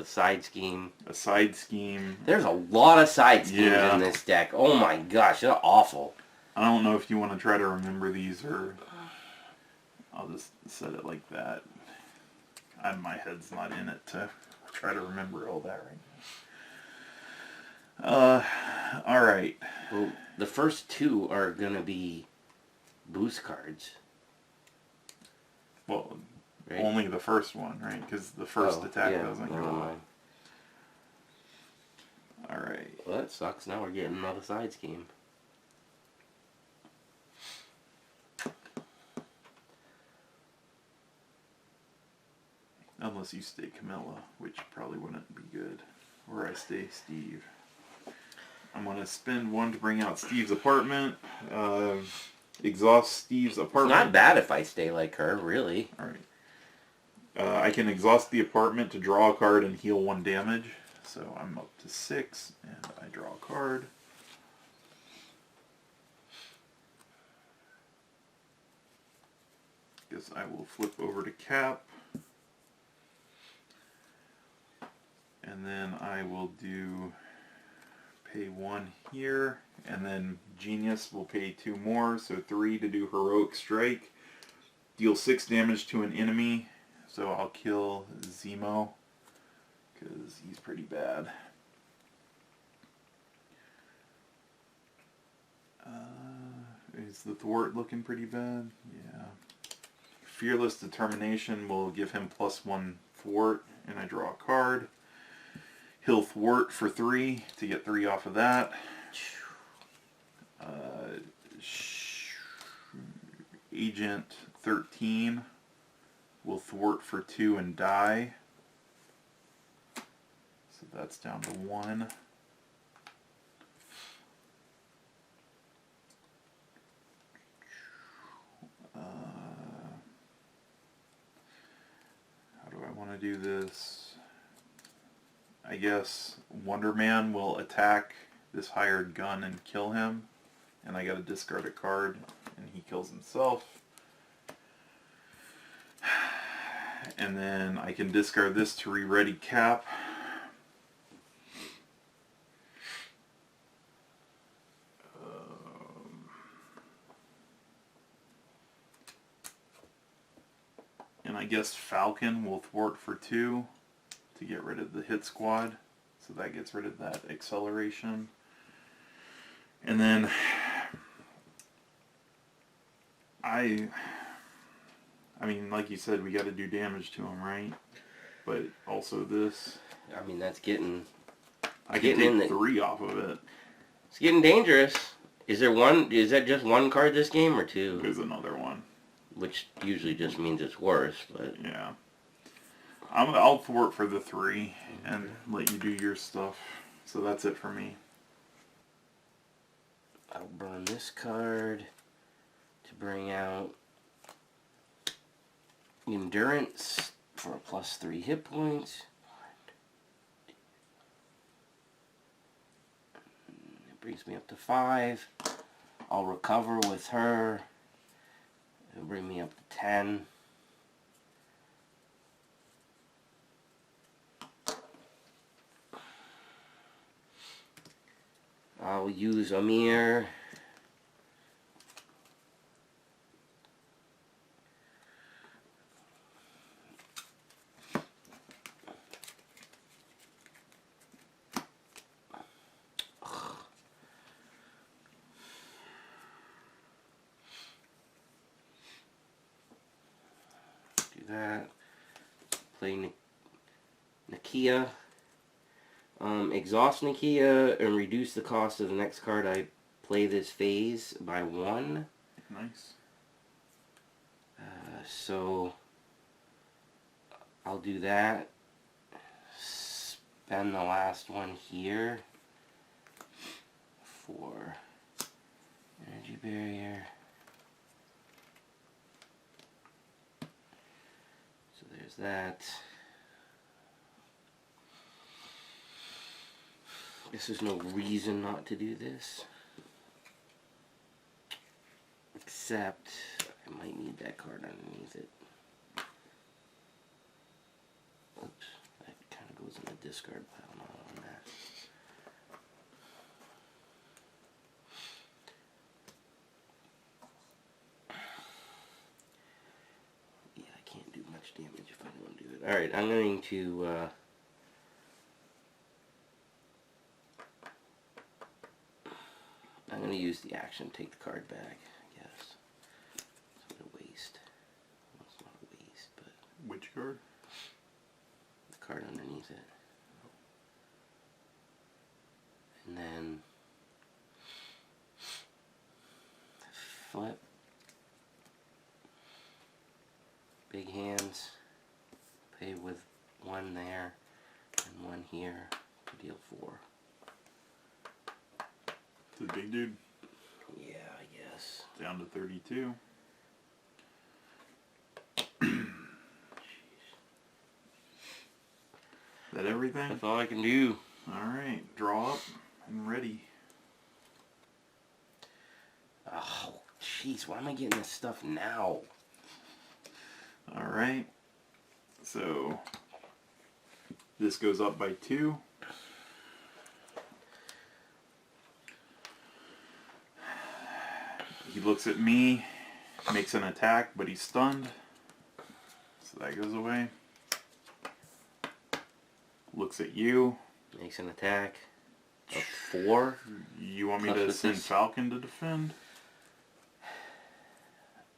side scheme. A side scheme. There's a lot of side schemes Yeah. in this deck. Oh my gosh, they're awful. I don't know if you want to try to remember these or... I'll just set it like that. My head's not in it to try to remember all that right now. Alright. Well, the first 2 are going to be boost cards. Well, right? only the first one, right? Because the first attack doesn't never go mind. up. Alright. Well, that sucks. Now we're getting another side scheme. Unless you stay Camilla, which probably wouldn't be good. Or I stay Steve. I'm going to spend 1 to bring out Steve's apartment. Exhaust Steve's It's apartment. not bad if I stay like her, really. Alright. I can exhaust the apartment to draw a card and heal 1 damage. So I'm up to 6, and I draw a card. Guess I will flip over to Cap. And then I will do pay 1 here, and then Genius will pay 2 more, so 3 to do Heroic Strike. Deal 6 damage to an enemy, so I'll kill Zemo, because he's pretty bad. Is the thwart looking pretty bad? Yeah. Fearless Determination will give him +1 thwart, and I draw a card. He'll thwart for 3 to get 3 off of that. Agent 13 will thwart for 2 and die. So that's down to 1. How do I want to do this? I guess Wonder Man will attack this hired gun and kill him. And I gotta discard a card, and he kills himself. And then I can discard this to re-ready Cap. And I guess Falcon will thwart for 2 to get rid of the hit squad. So that gets rid of that acceleration. And then I mean, like you said, we got to do damage to him, right? But also this. I mean, that's getting... I can take 3 off of it. It's getting dangerous. Is that just 1 card this game, or 2? There's another one. Which usually just means it's worse, but... Yeah. I'll thwart for the 3 and let you do your stuff. So that's it for me. I'll burn this card to bring out Endurance for a +3 hit points. It brings me up to 5. I'll recover with her. It'll bring me up to 10. I'll use Amir. Do that. Play Nakia. Exhaust Nakia and reduce the cost of the next card I play this phase by 1. Nice. So I'll do that. Spend the last one here for energy barrier. So there's that. Guess there's no reason not to do this. Except I might need that card underneath it. Oops, that kind of goes in the discard pile, not on that. Yeah, I can't do much damage if I don't do it. Alright, I'm going to use the action, take the card back, I guess. It's a waste. Well, it's not a waste, but... Which card? The card underneath it. And then... flip. Big hands. Pay with 1 there, and 1 here to deal 4. To the big dude? Yeah, I guess. Down to 32. That everything? That's all I can do. Alright, draw up and ready. Oh, jeez, why am I getting this stuff now? Alright, so this goes up by 2. He looks at me, makes an attack, but he's stunned. So that goes away. Looks at you. Makes an attack. A 4. You want me Plus to with send this- Falcon to defend?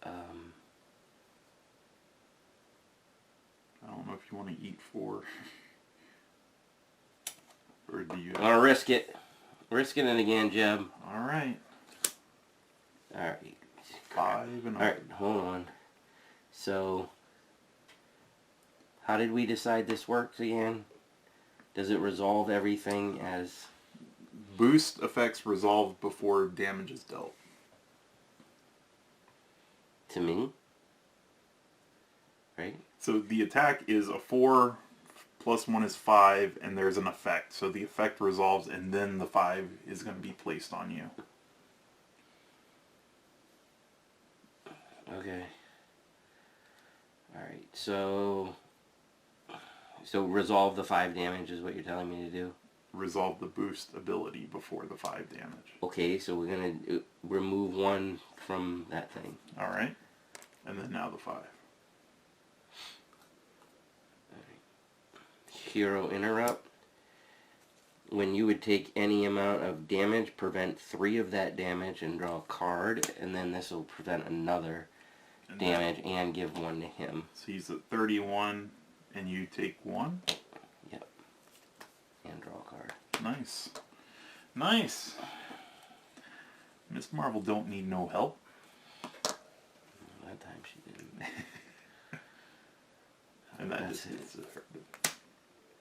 I don't know if you want to eat 4. Or do you? I'm gonna risk it. Risking it again, Jeb. Alright. Alright. 5 and Alright, hold on. So, how did we decide this works again? Does it resolve everything as... Boost effects resolve before damage is dealt. to me? Right? So the attack is a 4, plus 1 is 5, and there's an effect. So the effect resolves, and then the 5 is going to be placed on you. Okay. Alright, so resolve the 5 damage is what you're telling me to do? Resolve the boost ability before the 5 damage. Okay, so we're going to remove 1 from that thing. Alright. And then now the 5. Hero interrupt. When you would take any amount of damage, prevent 3 of that damage and draw a card, and then this will prevent another And damage and give 1 to him. So he's at 31, and you take 1? Yep. And draw a card. Nice. Nice! Miss Marvel don't need no help. That time she didn't. And that That's just it. hits it.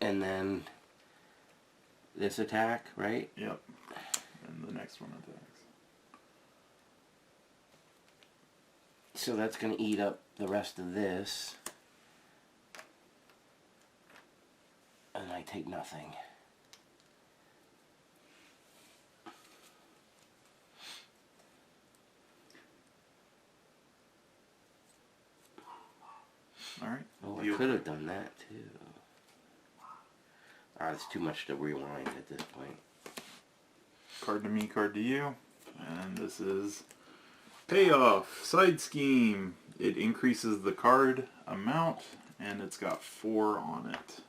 And then this attack, right? Yep. And the next one attacks. So that's going to eat up the rest of this. And I take nothing. Alright. Oh, I could have done that too. It's too much to rewind at this point. Card to me, card to you. And this is Payoff, Side Scheme. It increases the card amount, and it's got 4 on it.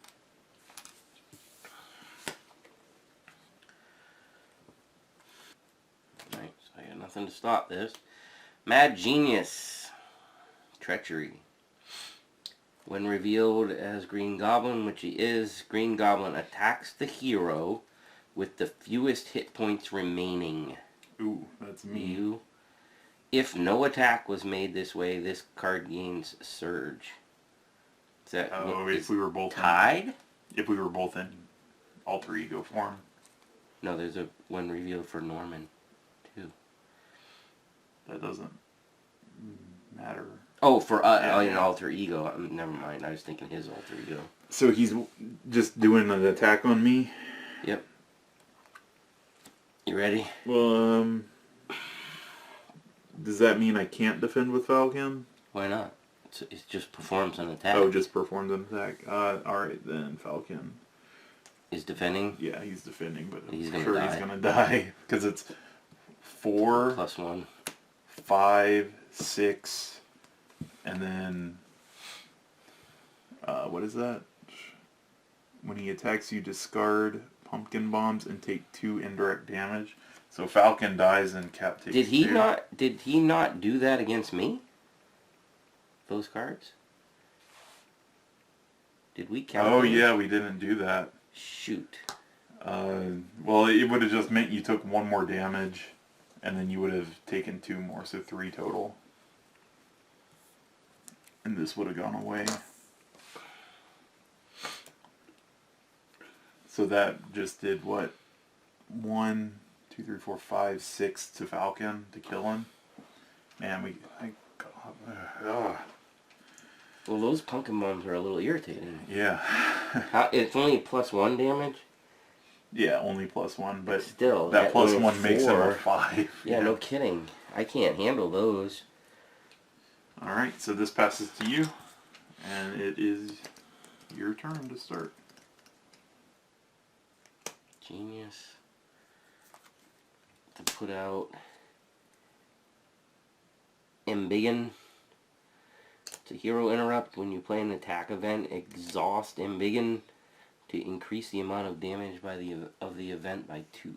Alright, so I got nothing to stop this. Mad Genius. Treachery. When revealed as Green Goblin, which he is, Green Goblin attacks the hero with the fewest hit points remaining. Ooh, that's me. If no attack was made this way, this card gains Surge. Is that if we were both tied? If we were both in alter ego form. No, there's a when revealed for Norman, too. That doesn't matter. Oh, for an alter ego. Never mind. I was thinking his alter ego. So he's just doing an attack on me? Yep. You ready? Well, does that mean I can't defend with Falcon? Why not? It just performs an attack. Oh, just performs an attack. Alright then, Falcon. Is defending? Yeah, he's defending, but he's I'm gonna sure die. He's gonna die. Because it's 4 plus 1. 5, 6, and then what is that? When he attacks you, discard pumpkin bombs and take 2 indirect damage. So Falcon dies and Cap takes 2. Did he not do that against me? Those cards? Did we count? Oh yeah, we didn't do that. Shoot. Well, it would have just meant you took 1 more damage, and then you would have taken 2 more, so 3 total. And this would have gone away. So that just did what? 1, 2, 3, 4, 5, 6 to Falcon to kill him. Man, Well, those pumpkin bombs are a little irritating. Yeah. It's only plus 1 damage? Yeah, only plus 1, but still, that plus 1 makes him a 5. Yeah, no kidding. I can't handle those. Alright, so this passes to you, and it is your turn to start. Genius. To put out Embiggen. To hero interrupt when you play an attack event, exhaust Embiggen to increase the amount of damage of the event by 2.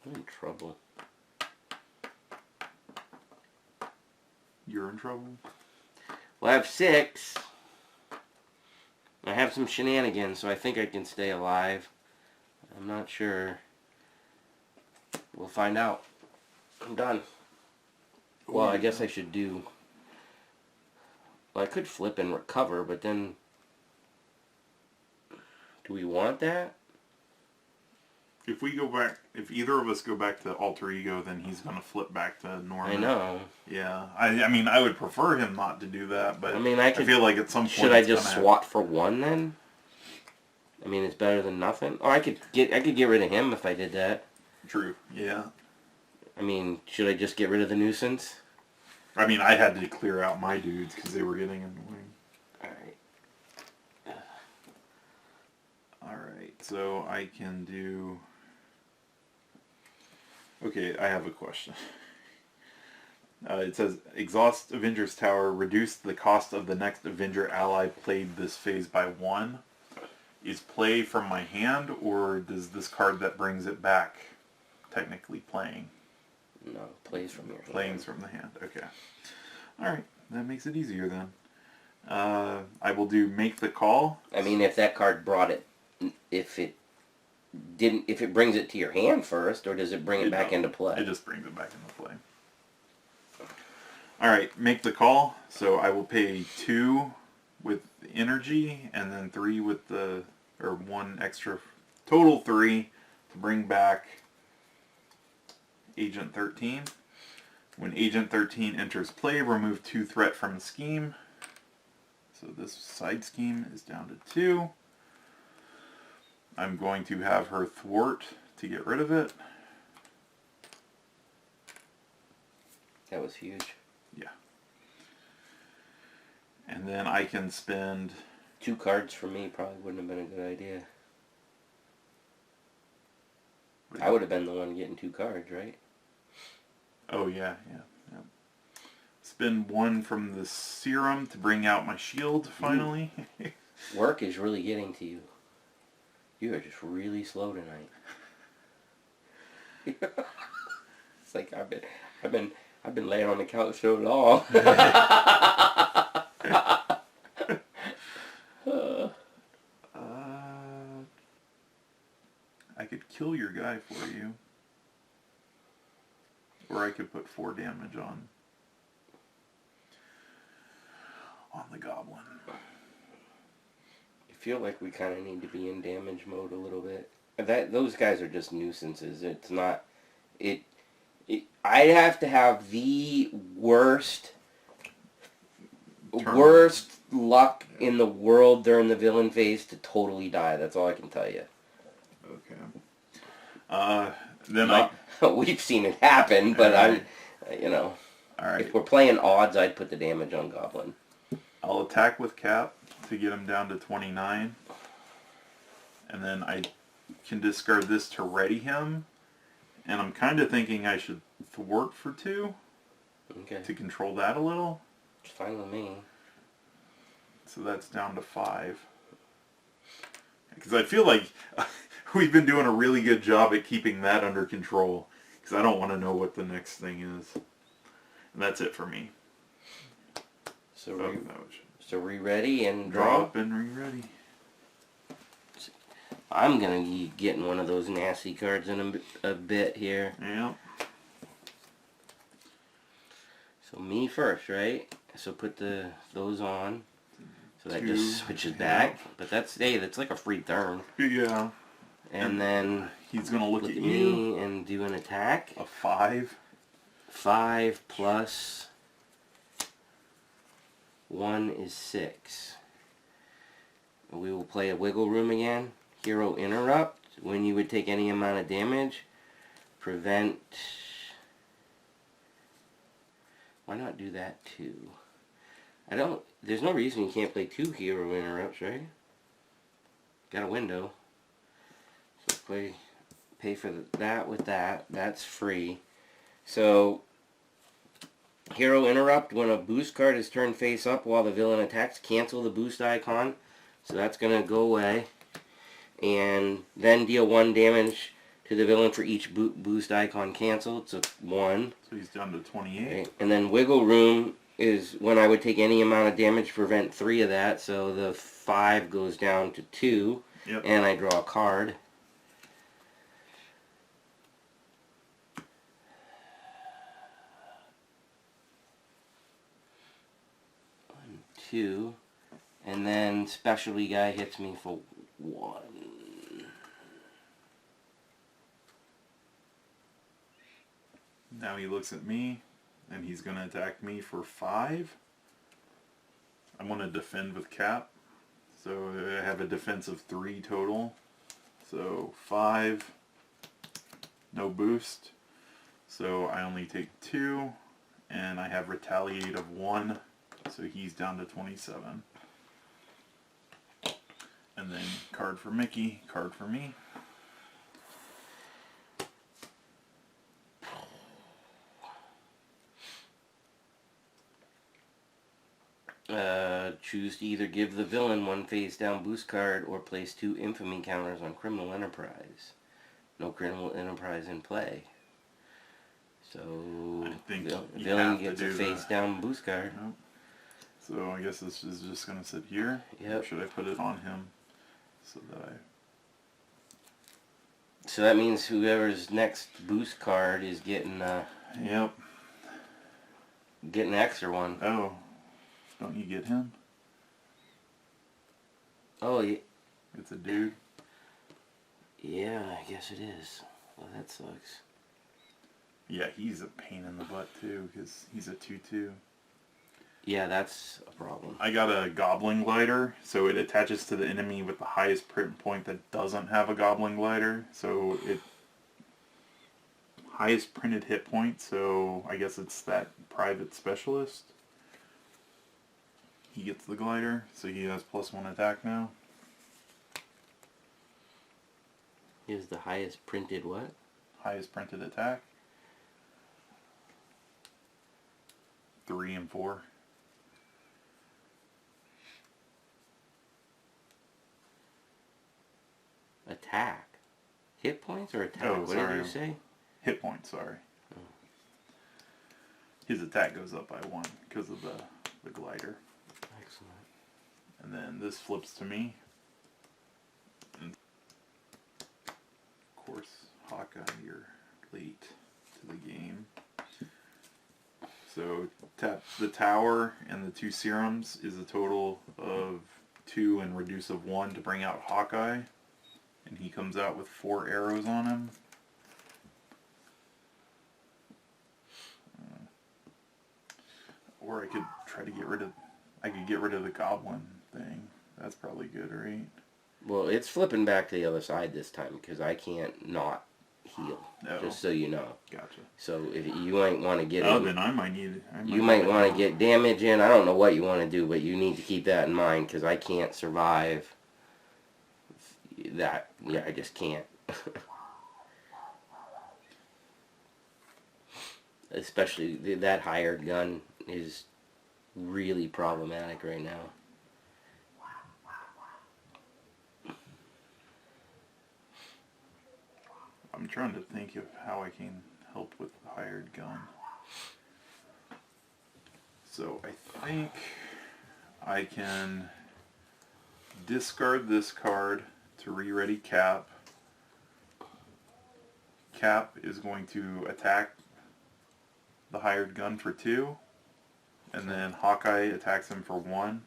I'm in trouble. You're in trouble? Well, I have 6. I have some shenanigans, so I think I can stay alive. I'm not sure. We'll find out. I'm done. Well, I guess I should do... Well, I could flip and recover, but then... Do we want that? If we go back, if either of us go back to alter ego, then he's going to flip back to normal. I know. Yeah. I mean, I would prefer him not to do that, but I mean, I feel like at some point... Should I just swat for 1 then? I mean, it's better than nothing. Oh, I could get rid of him if I did that. True. Yeah. I mean, should I just get rid of the nuisance? I mean, I had to clear out my dudes because they were getting annoying. Alright. Alright, so I can do... Okay, I have a question. It says, exhaust Avenger's Tower, reduce the cost of the next Avenger ally played this phase by 1. Is play from my hand, or does this card that brings it back technically playing? No, plays from your hand. Playing's from the hand, okay. Alright, that makes it easier then. I will do make the call. I mean, if that card brought it, if it brings it to your hand first, or does it bring it back into play? It just brings it back into play. Alright, make the call. So I will pay 2 with energy, and then 3 with the, or 1 extra, total 3 to bring back Agent 13. When Agent 13 enters play, remove 2 threat from the scheme. So this side scheme is down to 2. I'm going to have her thwart to get rid of it. That was huge. Yeah. And then I can spend... 2 cards for me probably wouldn't have been a good idea. I would have been the one getting 2 cards, right? Oh, yeah. Spend 1 from the serum to bring out my shield, finally. Work is really getting to you. You are just really slow tonight. It's like I've been laying on the couch so long. I could kill your guy for you. Or I could put 4 damage on the goblin. I feel like we kind of need to be in damage mode a little bit. Those guys are just nuisances. It's not... I'd have to have the worst luck in the world during the villain phase to totally die. That's all I can tell you. Okay. We've seen it happen, but Alright. Alright. If we're playing odds, I'd put the damage on Goblin. I'll attack with Cap to get him down to 29. And then I can discard this to ready him. And I'm kind of thinking I should thwart for 2. Okay. To control that a little. It's fine with me. So that's down to 5. Because I feel like we've been doing a really good job at keeping that under control. Because I don't want to know what the next thing is. And that's it for me. So we ready and draw? Drop and re-ready. I'm going to be getting one of those nasty cards in a bit here. Yeah. So me first, right? So put those on. So that 2, just switches back. But that's like a free turn. Yeah. And then he's going to look at me and do an attack. A 5. 5 plus 1 is 6. We will play a wiggle room again. Hero interrupt. When you would take any amount of damage, prevent... Why not do that too? There's no reason you can't play 2 hero interrupts, right? Got a window. So pay for that with that. That's free. So, hero interrupt. When a boost card is turned face up while the villain attacks, cancel the boost icon. So that's going to go away. And then deal 1 damage to the villain for each boost icon canceled. So 1. So he's down to 28. Okay. And then wiggle room is when I would take any amount of damage to prevent 3 of that. So the 5 goes down to 2. Yep. And I draw a card. One, 2. And then specialty guy hits me for 1. Now he looks at me, and he's going to attack me for 5. I'm going to defend with Cap. So I have a defense of 3 total. So 5. No boost. So I only take 2. And I have retaliate of 1. So he's down to 27. And then card for Mickey, card for me. Choose to either give the villain 1 face down boost card or place 2 infamy counters on criminal enterprise. No criminal enterprise in play. So I think villain gets a face down boost card. Nope. So I guess this is just going to sit here. Yep. Or should I put it on him so that So that means whoever's next boost card is getting Yep. getting an extra one. Oh. Don't you get him? Oh, yeah. It's a dude. Yeah, I guess it is. Well, that sucks. Yeah, he's a pain in the butt too, because he's a 2/2. Yeah, that's a problem. I got a Goblin Glider, so it attaches to the enemy with the highest print point that doesn't have a Goblin Glider. So it highest printed hit point, so I guess it's that private specialist. He gets the glider, so he has +1 attack now. Is the highest printed what? highest printed attack. 3 and 4. Attack. Hit points or attack? Oh, what sorry. did you say? Hit points, sorry. Oh. His attack goes up by 1 because of the glider. Excellent. And then this flips to me. And of course, Hawkeye, you're late to the game. So tap the tower and the 2 serums is a total of 2 and reduce of 1 to bring out Hawkeye. And he comes out with 4 arrows on him. Or I could try to get rid of... I could get rid of the Goblin thing. That's probably good, right? Well, it's flipping back to the other side this time because I can't not heal. No. Just so you know. Gotcha. So if you might want to get then I might need it. You might want to get damage in. I don't know what you want to do, but you need to keep that in mind because I can't survive that. Yeah, I just can't. Especially that hired gun is really problematic right now. I'm trying to think of how I can help with the hired gun. So I think I can discard this card to re-ready Cap. Cap is going to attack the hired gun for 2. And then Hawkeye attacks him for 1.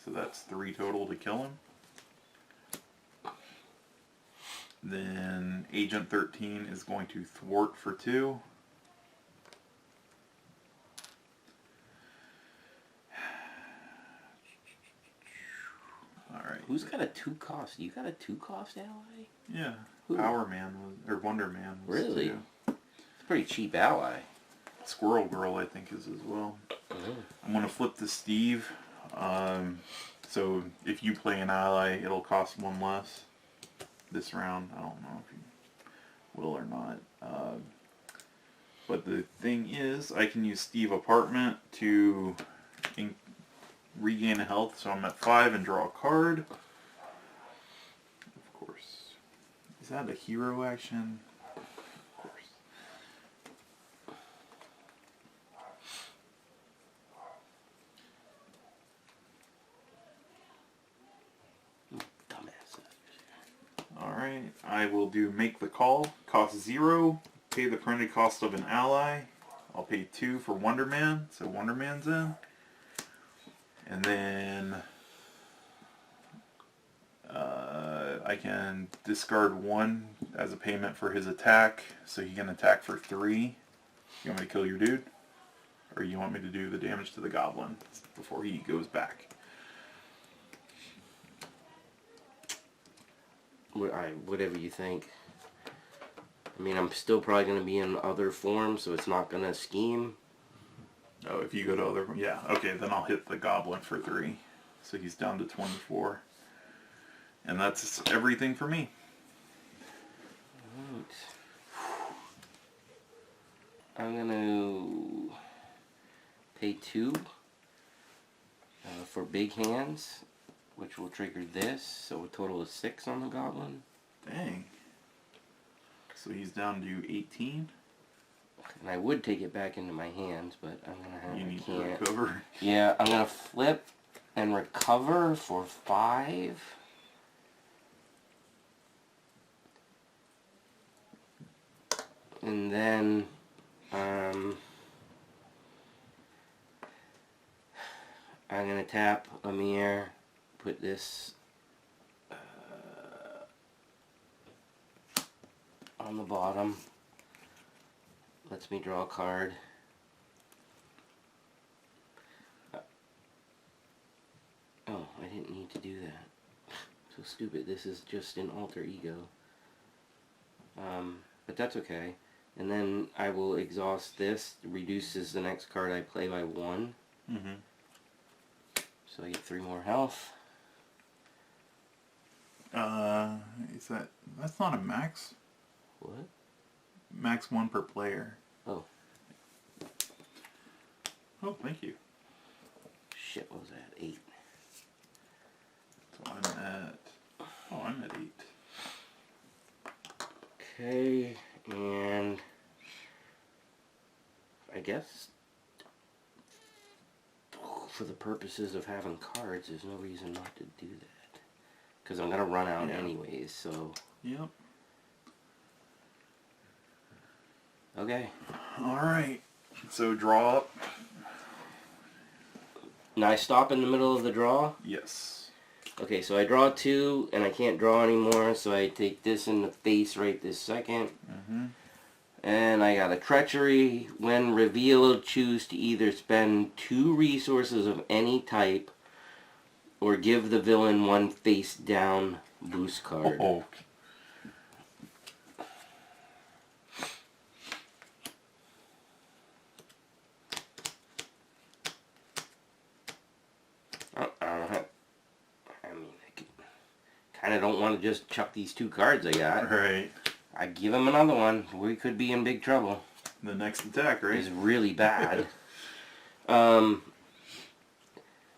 So that's 3 total to kill him. Then Agent 13 is going to thwart for 2. Alright. Who's got a 2-cost? You got a 2-cost ally? Yeah. Who? Power Man was, or Wonder Man was Really? 2. It's a pretty cheap ally. Squirrel Girl I think is as well. Oh. I'm going to flip to Steve. So if you play an ally, it'll cost 1 less. This round, I don't know if you will or not. But the thing is, I can use Steve Apartment to regain a health, so I'm at 5 and draw a card. Of course. Is that a hero action? Of course. Alright, I will do make the call, cost 0, pay the printed cost of an ally. I'll pay 2 for Wonder Man, so Wonder Man's in. And then I can discard 1 as a payment for his attack, so he can attack for 3. You want me to kill your dude? Or you want me to do the damage to the Goblin before he goes back? Whatever you think. I mean, I'm still probably going to be in other forms, so it's not going to scheme. Oh, if you go to other... Yeah, okay, then I'll hit the Goblin for 3. So he's down to 24. And that's everything for me. Alright. I'm going to pay 2 for big hands, which will trigger this, so a total of 6 on the Goblin. Dang. So he's down to 18. And I would take it back into my hands, but I'm going to have... You need to recover. Yeah, I'm going to flip and recover for 5. And then... I'm going to tap Amir, put this on the bottom. Lets me draw a card. Oh, I didn't need to do that. So stupid. This is just an alter ego. But that's okay. And then I will exhaust this. Reduces the next card I play by 1. Mm-hmm. So I get 3 more health. That's not a max? What? max 1 per player. Oh. Oh, thank you. Shit, what was that? 8. So I'm at 8. Okay, and I guess for the purposes of having cards, there's no reason not to do that. Because I'm going to run out anyways, so... Yep. Okay. Alright. So draw up. Now I stop in the middle of the draw? Yes. Okay, so I draw 2, and I can't draw anymore, so I take this in the face right this second. Mm-hmm. And I got a treachery. When revealed, choose to either spend 2 resources of any type or give the villain 1 face down boost card. Oh. I mean, I kind of don't want to just chuck these 2 cards I got. Right. I give him another one. We could be in big trouble. The next attack, right? Is really bad.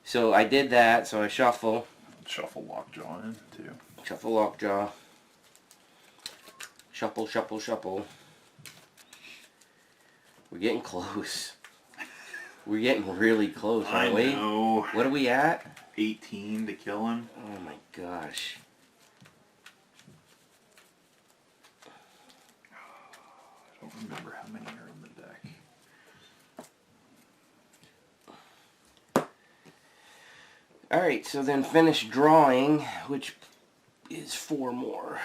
So I did that. So I shuffle. Shuffle Lockjaw in too. Shuffle Lockjaw. Shuffle, shuffle, shuffle. We're getting close. We're getting really close, aren't we? I know. What are we at? 18 to kill him. Oh my gosh. I don't remember how many are in the deck. Alright, so then finish drawing, which is 4 more.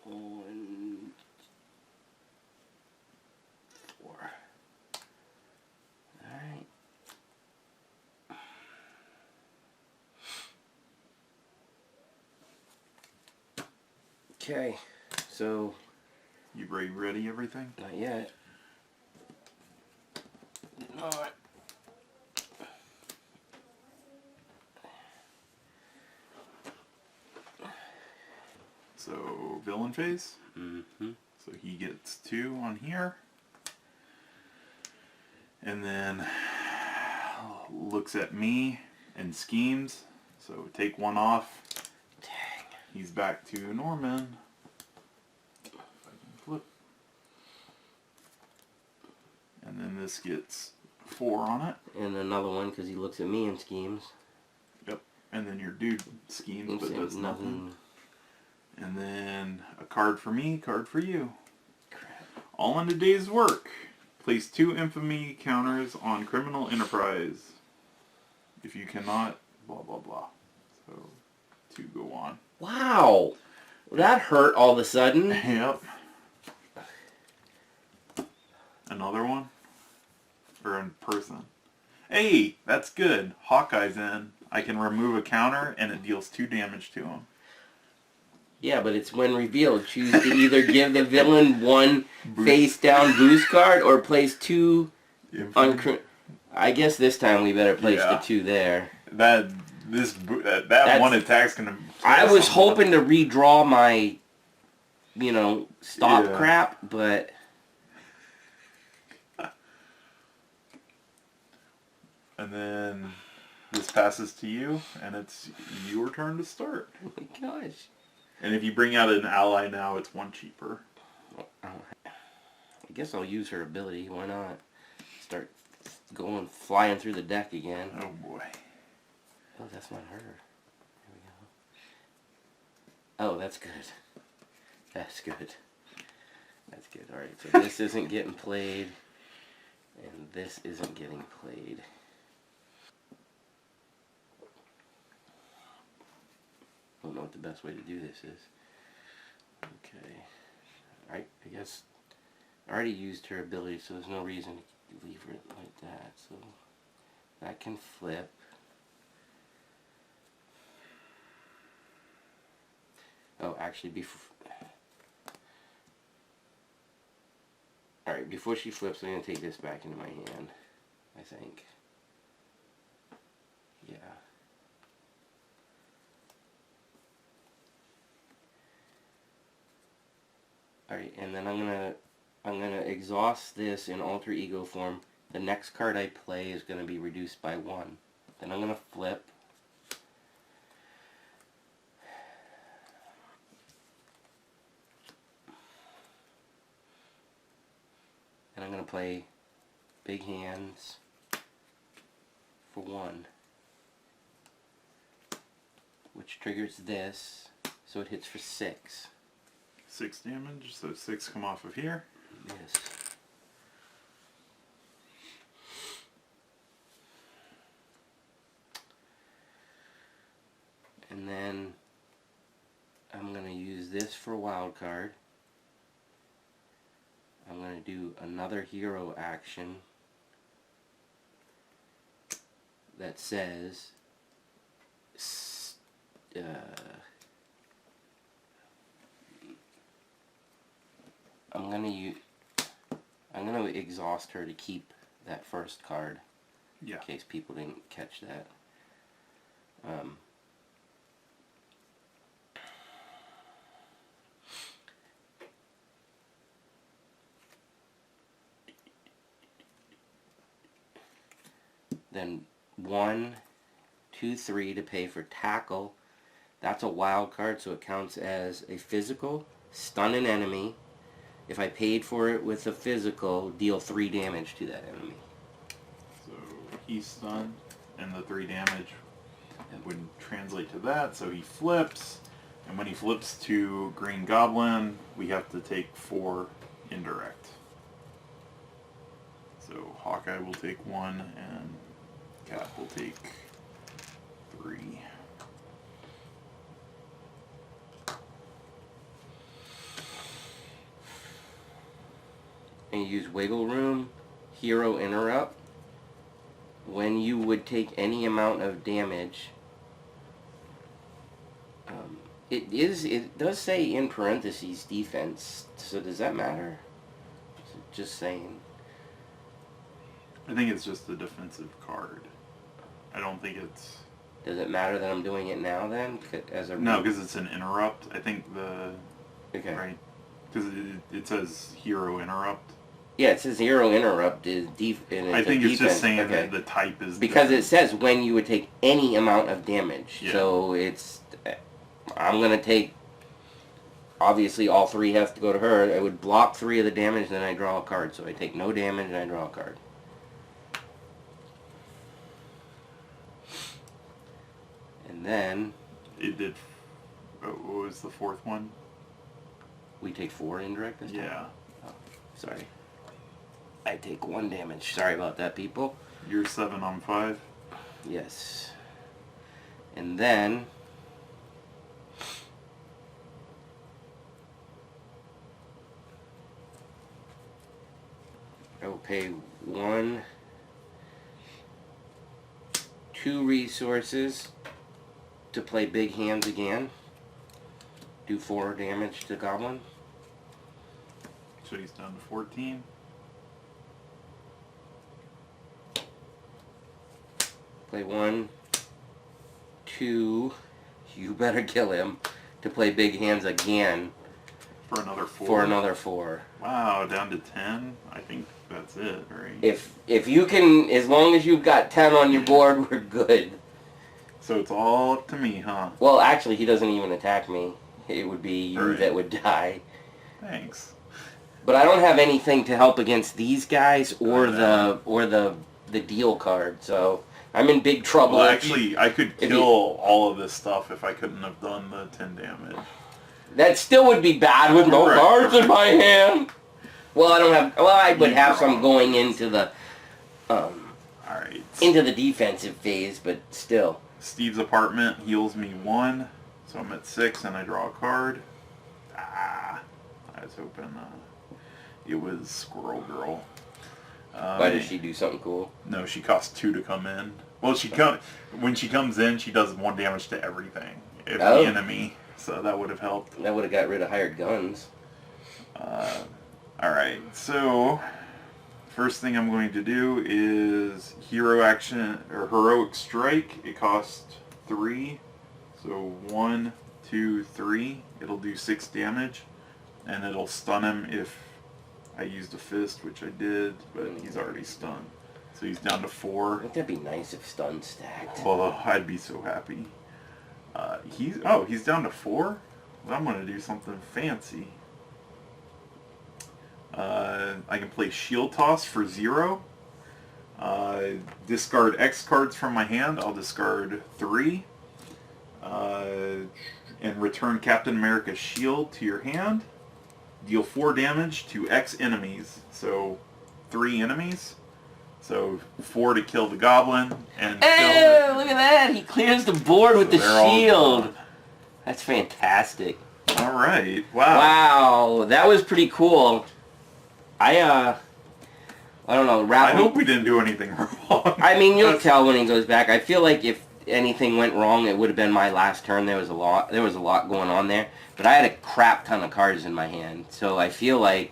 1, 4. Alright. Okay, so... You ready everything? Not yet. Not. So, villain phase. Mm-hmm. So he gets 2 on here. And then looks at me and schemes. So take 1 off. Dang. He's back to Norman. If I can flip. And then this gets 4 on it. And another one because he looks at me and schemes. Yep. And then your dude schemes but does nothing. And then a card for me, card for you. Crap. All in a day's work. Place 2 infamy counters on criminal enterprise. If you cannot, blah blah blah. So 2 go on. Wow! That hurt all of a sudden. Yep. Another one? Or in person. Hey, that's good. Hawkeye's in. I can remove a counter and it deals 2 damage to him. Yeah, but it's when revealed. Choose to either give the villain 1 face down boost card or place 2 on... I guess this time we better place the 2 there. That 1 attack's gonna... I was hoping to redraw my, stop crap, but... And then this passes to you, and it's your turn to start. Oh my gosh. And if you bring out an ally now, it's 1 cheaper. I guess I'll use her ability. Why not? Start flying through the deck again. Oh boy. Oh, that's not her. There we go. Oh, that's good. That's good. That's good. Alright, so this isn't getting played. And this isn't getting played. I don't know what the best way to do this is. Okay. Alright, I guess I already used her ability, so there's no reason to leave it like that. So that can flip. Oh, actually, Alright, before she flips, I'm going to take this back into my hand, I think. Yeah. Alright, and then I'm going to I'm going to exhaust this in alter ego form. The next card I play is going to be reduced by 1. Then I'm going to flip. And I'm going to play big hands for 1. Which triggers this, so it hits for 6. 6 damage, so 6 come off of here. Yes. And then I'm going to use this for a wild card. I'm going to do another hero action that says I'm going to exhaust her to keep that first card. Yeah. In case people didn't catch that. Then 1, 2, 3 to pay for tackle. That's a wild card, so it counts as a physical. Stun an enemy. If I paid for it with a physical, deal 3 damage to that enemy. So he's stunned, and the 3 damage would translate to that. So he flips, and when he flips to Green Goblin, we have to take 4 indirect. So Hawkeye will take 1, and Cap will take 3. And you use wiggle room, hero interrupt. When you would take any amount of damage, it does say in parentheses defense. So does that matter? Just saying. I think it's just a defensive card. I don't think it's... Does it matter that I'm doing it now then? No, because it's an interrupt. I think the... Okay. Right? Because it says hero interrupt. Yeah, it says hero interrupt is I think it's just saying that the type is... Because it says when you would take any amount of damage. Yeah. So it's... I'm going to take... Obviously all 3 have to go to her. I would block 3 of the damage, then I draw a card. So I take no damage and I draw a card. And then... It did... What was the 4th one? We take 4 indirect this time? Yeah. Oh, sorry. I take 1 damage. Sorry about that, people. You're 7 on 5? Yes. And then... I will pay 1, 2 resources to play big hands again. Do 4 damage to Goblin. So he's down to 14. Play 1, 2. You better kill him. To play big hands again. For another 4. For another 4. Wow, down to 10? I think that's it, right? If you can, as long as you've got 10 on your board, we're good. So it's all up to me, huh? Well, actually, he doesn't even attack me. It would be you Right. that would die. Thanks. But I don't have anything to help against these guys or I the deal card, so I'm in big trouble. Well, actually, I could kill all of this stuff if I couldn't have done the 10 damage. That still would be bad with no Right. cards in my hand. Well, I don't have. Well, I would have some going into the Alright. into the defensive phase, but still. Steve's apartment heals me 1, so I'm at 6 and I draw a card. I was hoping it was Squirrel Girl. Why does she do something cool? No, she costs 2 to come in. Well, when she comes in, she does 1 damage to everything. If the enemy, so that would have helped. That would have got rid of hired guns. Alright, so first thing I'm going to do is hero action, or heroic strike. It costs 3. So 1, 2, 3. It'll do 6 damage. And it'll stun him if I used a fist, which I did, but he's already stunned. So he's down to 4. Wouldn't that be nice if stun stacked? Well, I'd be so happy. He's down to 4? Well, I'm going to do something fancy. I can play Shield Toss for 0. Discard X cards from my hand. I'll discard 3. And return Captain America's shield to your hand. Deal 4 damage to X enemies. So 3 enemies. So 4 to kill the Goblin. And hey, look at that! He clears the board with the they're shield. That's fantastic. Alright, wow. Wow, that was pretty cool. I don't know. I hope we didn't do anything wrong. I mean, you'll tell when he goes back. I feel like if anything went wrong, it would have been my last turn. There was a lot going on there, but I had a crap ton of cards in my hand, so I feel like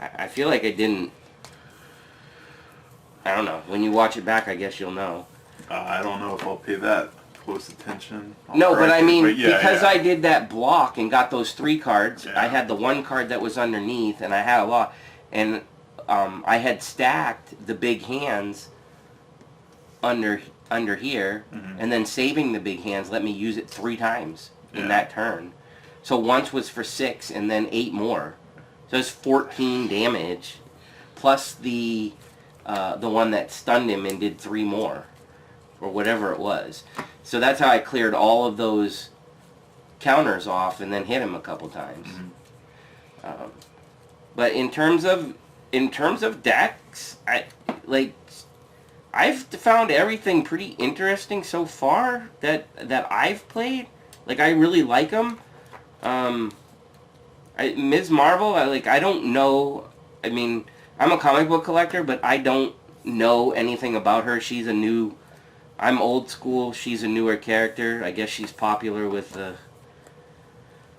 I didn't. I don't know. When you watch it back, I guess you'll know. I don't know if I'll pay that close attention. No, but I mean, because yeah. I did that block and got those 3 cards, Yeah. I had the 1 card that was underneath, and I had a lot, and I had stacked the big hands under here, and then saving the big hands let me use it 3 times in that turn. So once was for 6, and then 8 more. So it's 14 damage, plus the one that stunned him and did 3 more, or whatever it was. So that's how I cleared all of those counters off, and then hit him a couple times. But in terms of decks, I've found everything pretty interesting so far that I've played. Like, I really like them. Ms. Marvel, I don't know. I mean, I'm a comic book collector, but I don't know anything about her. I'm old school. She's a newer character. I guess she's popular with the,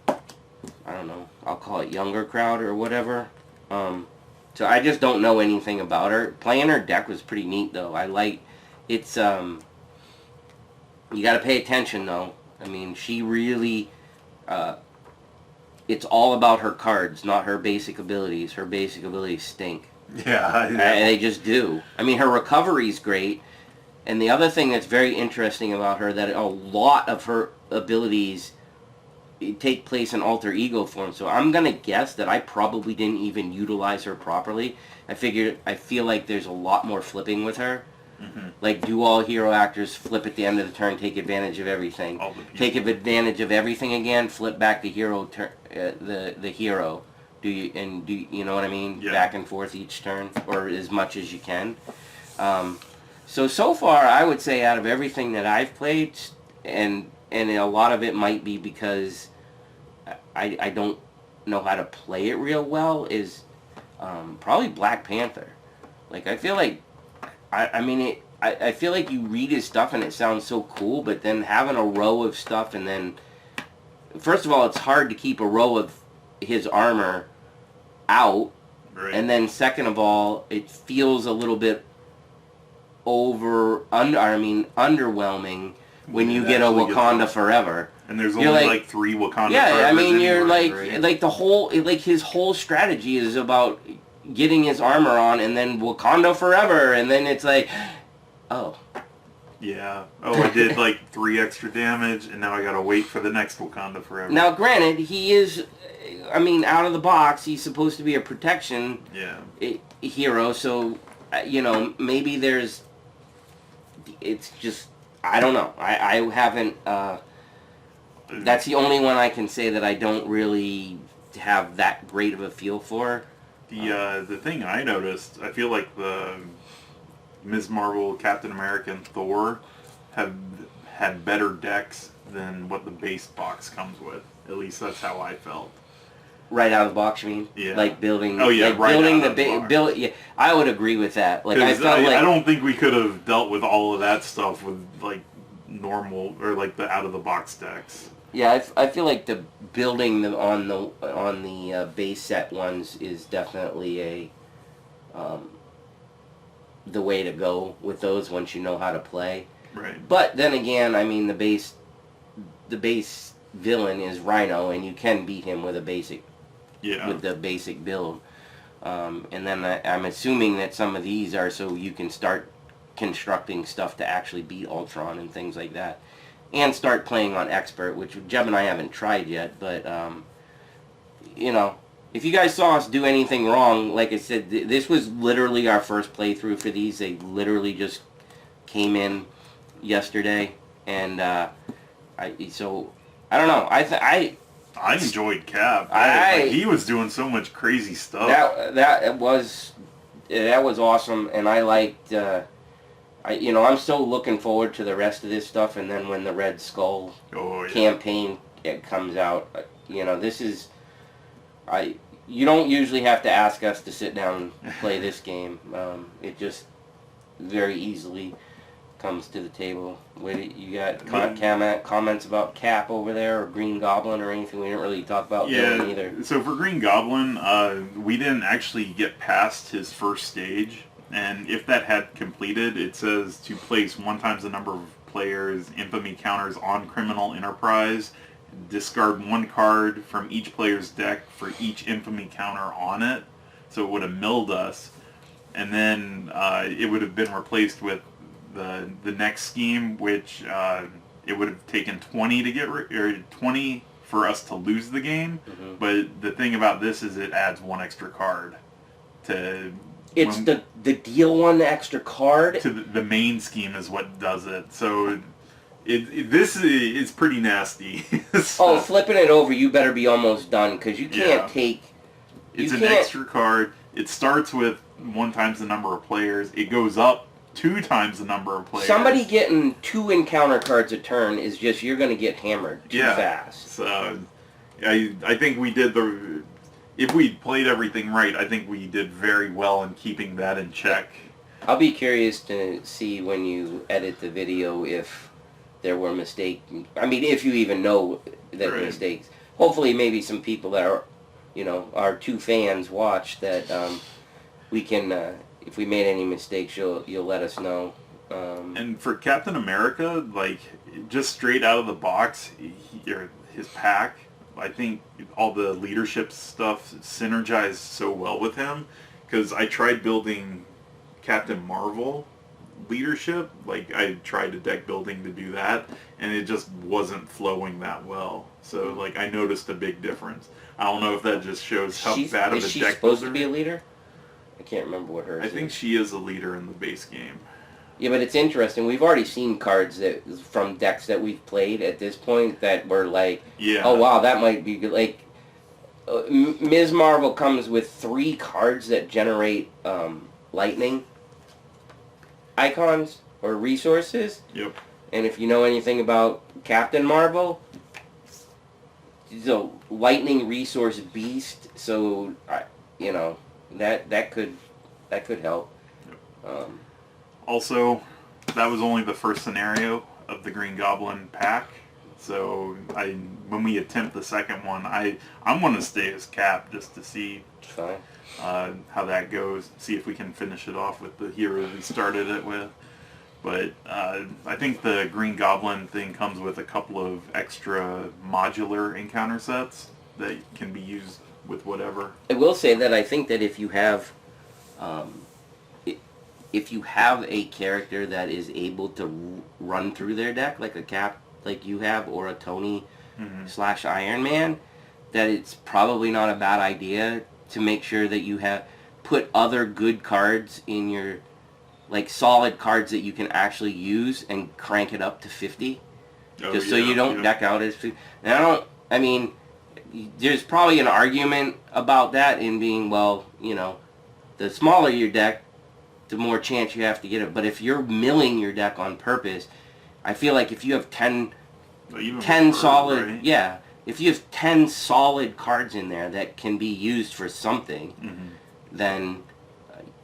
I don't know, I'll call it younger crowd or whatever. So I just don't know anything about her. Playing her deck was pretty neat, though. It's, you gotta pay attention, though. I mean, she really, it's all about her cards, not her basic abilities. Her basic abilities stink. Yeah. They just do. I mean, her recovery's great. And the other thing that's very interesting about her, that a lot of her abilities take place in alter ego form. So I'm going to guess that I probably didn't even utilize her properly. I feel like there's a lot more flipping with her. Like, do all hero actors flip at the end of the turn, take advantage of everything. Take advantage of everything again, flip back the hero, the hero. Do you know what I mean? Yeah. Back and forth each turn, or as much as you can. So far, I would say out of everything that I've played, and a lot of it might be because I don't know how to play it real well, is probably Black Panther. Like, I feel like, I feel like you read his stuff and it sounds so cool, but then having a row of stuff, and then, first of all, it's hard to keep a row of his armor out, Right. and then second of all, it feels a little bit underwhelming when you get a Wakanda Forever. And there's You're only like 3 Wakanda Yeah, I Forevers mean, you're anyway, right? like the whole, like his whole strategy is about getting his armor on and then Wakanda Forever, and then it's like, oh. Yeah. Oh, I did like 3 extra damage, and now I gotta wait for the next Wakanda Forever. Now, granted, he is, I mean, out of the box, he's supposed to be a protection hero, so, maybe it's just, I don't know. I haven't, that's the only one I can say that I don't really have that great of a feel for. The thing I noticed, I feel like the Ms. Marvel, Captain America, and Thor have had better decks than what the base box comes with. At least that's how I felt. Right out of the box, you mean? Yeah. Like building. Oh yeah, like right building out of the box. build. Yeah, I would agree with that. Like I felt I don't think we could have dealt with all of that stuff with like normal or like the out of the box decks. Yeah, I feel like the building them on the base set ones is definitely the way to go with those once you know how to play. Right. But then again, I mean the base villain is Rhino, and you can beat him with a basic. Yeah. With the basic build. And then I'm assuming that some of these are so you can start constructing stuff to actually beat Ultron and things like that. And start playing on Expert, which Jeb and I haven't tried yet, but, you know, if you guys saw us do anything wrong, like I said, this was literally our first playthrough for these. They literally just came in yesterday, and I don't know. I enjoyed Cap. He was doing so much crazy stuff. That was awesome, and I liked. I'm still looking forward to the rest of this stuff, and then when the Red Skull campaign comes out, this is. You don't usually have to ask us to sit down and play this game. It just very easily comes to the table. You got comments about Cap over there, or Green Goblin, or anything we didn't really talk about doing either? So for Green Goblin, we didn't actually get past his first stage, and if that had completed, it says to place 1 times the number of players' infamy counters on Criminal Enterprise. Discard 1 card from each player's deck for each infamy counter on it. So it would have milled us, and then it would have been replaced with the next scheme, which it would have taken 20 to get or 20 for us to lose the game. Mm-hmm. But the thing about this is it adds 1 extra card to. It's the deal 1 extra card to the main scheme is what does it. So. This is pretty nasty. So, flipping it over, you better be almost done, because you can't take... It's an extra card. It starts with 1 times the number of players. It goes up 2 times the number of players. Somebody getting 2 encounter cards a turn is just, you're going to get hammered too fast. So, I think we did if we played everything right, I think we did very well in keeping that in check. I'll be curious to see when you edit the video if there were mistakes. I mean, if you even know that mistakes. Hopefully, maybe some people that are, our 2 fans watch that we can. If we made any mistakes, you'll let us know. And for Captain America, like just straight out of the box, his pack, I think all the leadership stuff synergized so well with him. Because I tried building Captain Marvel leadership, like I tried a deck building to do that, and it just wasn't flowing that well. So like I noticed a big difference. I don't know if that just shows how bad of a deck builder. Is she supposed to be a leader? I can't remember what hers is. I think she is a leader in the base game. Yeah, but it's interesting. We've already seen cards from decks that we've played at this point that were like, oh wow, that might be good. Like Ms. Marvel comes with 3 cards that generate lightning icons or resources. Yep. And if you know anything about Captain Marvel, he's a lightning resource beast. So that could help. Yep. Also, that was only the first scenario of the Green Goblin pack. So when we attempt the second one, I'm going to stay as Cap just to see. Fine. How that goes, see if we can finish it off with the hero we started it with. But I think the Green Goblin thing comes with a couple of extra modular encounter sets that can be used with whatever. I will say that I think that if you have a character that is able to run through their deck, like a Cap like you have, or a Tony / Iron Man, that it's probably not a bad idea to make sure that you have put other good cards in your, like solid cards that you can actually use, and crank it up to 50. So you don't deck out as 50. And there's probably an argument about that in being, well, the smaller your deck, the more chance you have to get it. But if you're milling your deck on purpose, I feel like if you have 10 solid, right? If you have 10 solid cards in there that can be used for something, then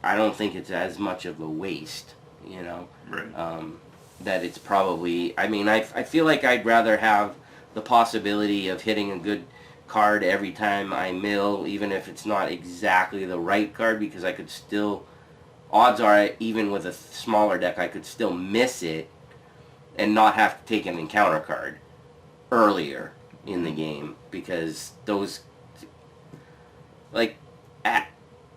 I don't think it's as much of a waste, Right. That it's probably, I feel like I'd rather have the possibility of hitting a good card every time I mill, even if it's not exactly the right card, because I could still, odds are, even with a smaller deck, I could still miss it and not have to take an encounter card earlier in the game, because those, like,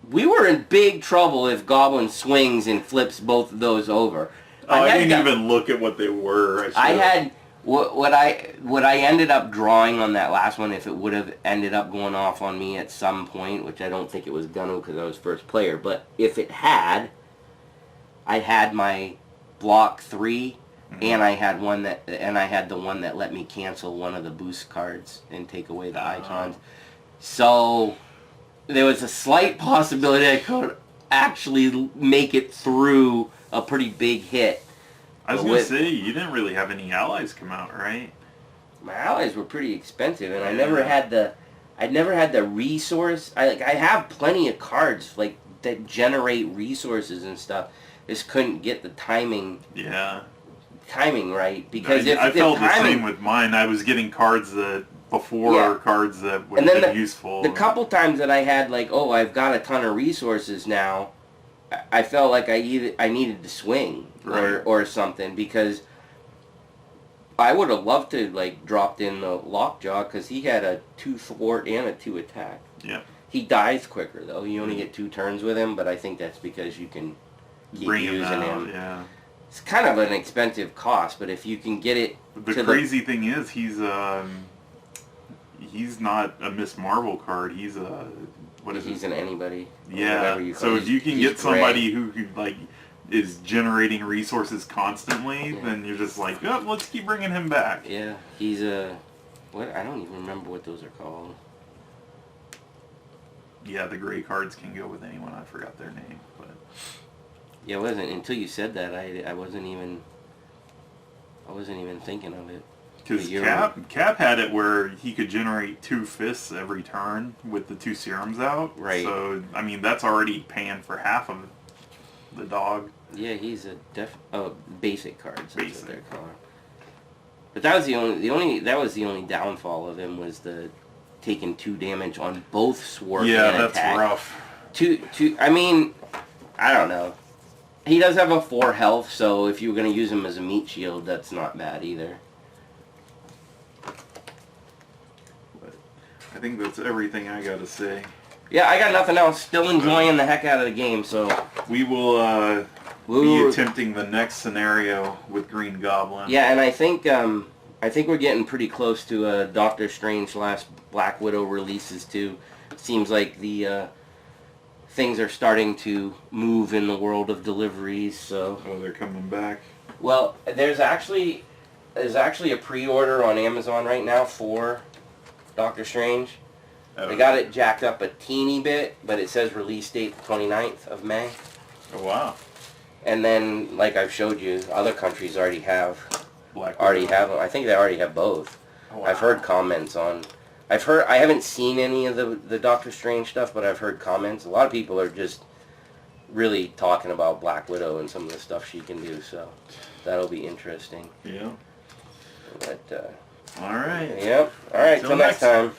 we were in big trouble if Goblin swings and flips both of those over. Oh, I didn't even look at what they were. I had what I ended up drawing on that last one, if it would have ended up going off on me at some point, which I don't think it was gonna because I was first player, but if it had, I had my block 3, and I had the one that let me cancel one of the boost cards and take away the icons. So there was a slight possibility I could actually make it through a pretty big hit. I was gonna say, you didn't really have any allies come out, right? My allies were pretty expensive, and I never had the resource. I have plenty of cards like that generate resources and stuff. Just couldn't get the timing. Yeah. Timing right, because I felt the same with mine. I was getting cards that cards that would have been useful. The couple times that I had like, oh, I've got a ton of resources now, I felt like I needed to swing or something, because I would have loved to like dropped in the Lockjaw because he had a 2 thwart and a 2 attack. Yeah. He dies quicker though. You only get 2 turns with him, but I think that's because you can keep using him. Yeah. It's kind of an expensive cost, but if you can get it. The crazy thing is he's not a Miss Marvel card. He's a He's an anybody. Yeah. So if you can get somebody who like is generating resources constantly, then you're just like, oh, let's keep bringing him back. Yeah, he's a what? I don't even remember what those are called. Yeah, the gray cards can go with anyone. I forgot their name, but yeah, it wasn't until you said that I wasn't even thinking of it. Because Cap had it where he could generate 2 fists every turn with the 2 serums out. Right. So I mean that's already paying for half of the dog. Yeah, he's a basic cards. That's what they're called. But that was the only downfall of him was the taking 2 damage on both sword and attack. Yeah, that's rough. I mean, I don't know. He does have a 4 health, so if you were going to use him as a meat shield, that's not bad either. But I think that's everything I got to say. Yeah, I got nothing else. Still enjoying the heck out of the game, so... We will be attempting the next scenario with Green Goblin. Yeah, and I think we're getting pretty close to Doctor Strange / Black Widow releases too. Seems like the things are starting to move in the world of deliveries, so... Oh, they're coming back. Well, there's actually a pre-order on Amazon right now for Doctor Strange. Oh. They got it jacked up a teeny bit, but it says release date 29th of May. Oh, wow. And then, like I've showed you, other countries already have Black Widow. them. I think they already have both. Oh, wow. I've heard comments on... I haven't seen any of the Doctor Strange stuff, but I've heard comments. A lot of people are just really talking about Black Widow and some of the stuff she can do, so that'll be interesting. Yeah. But, all right. Yep. All right, till next time.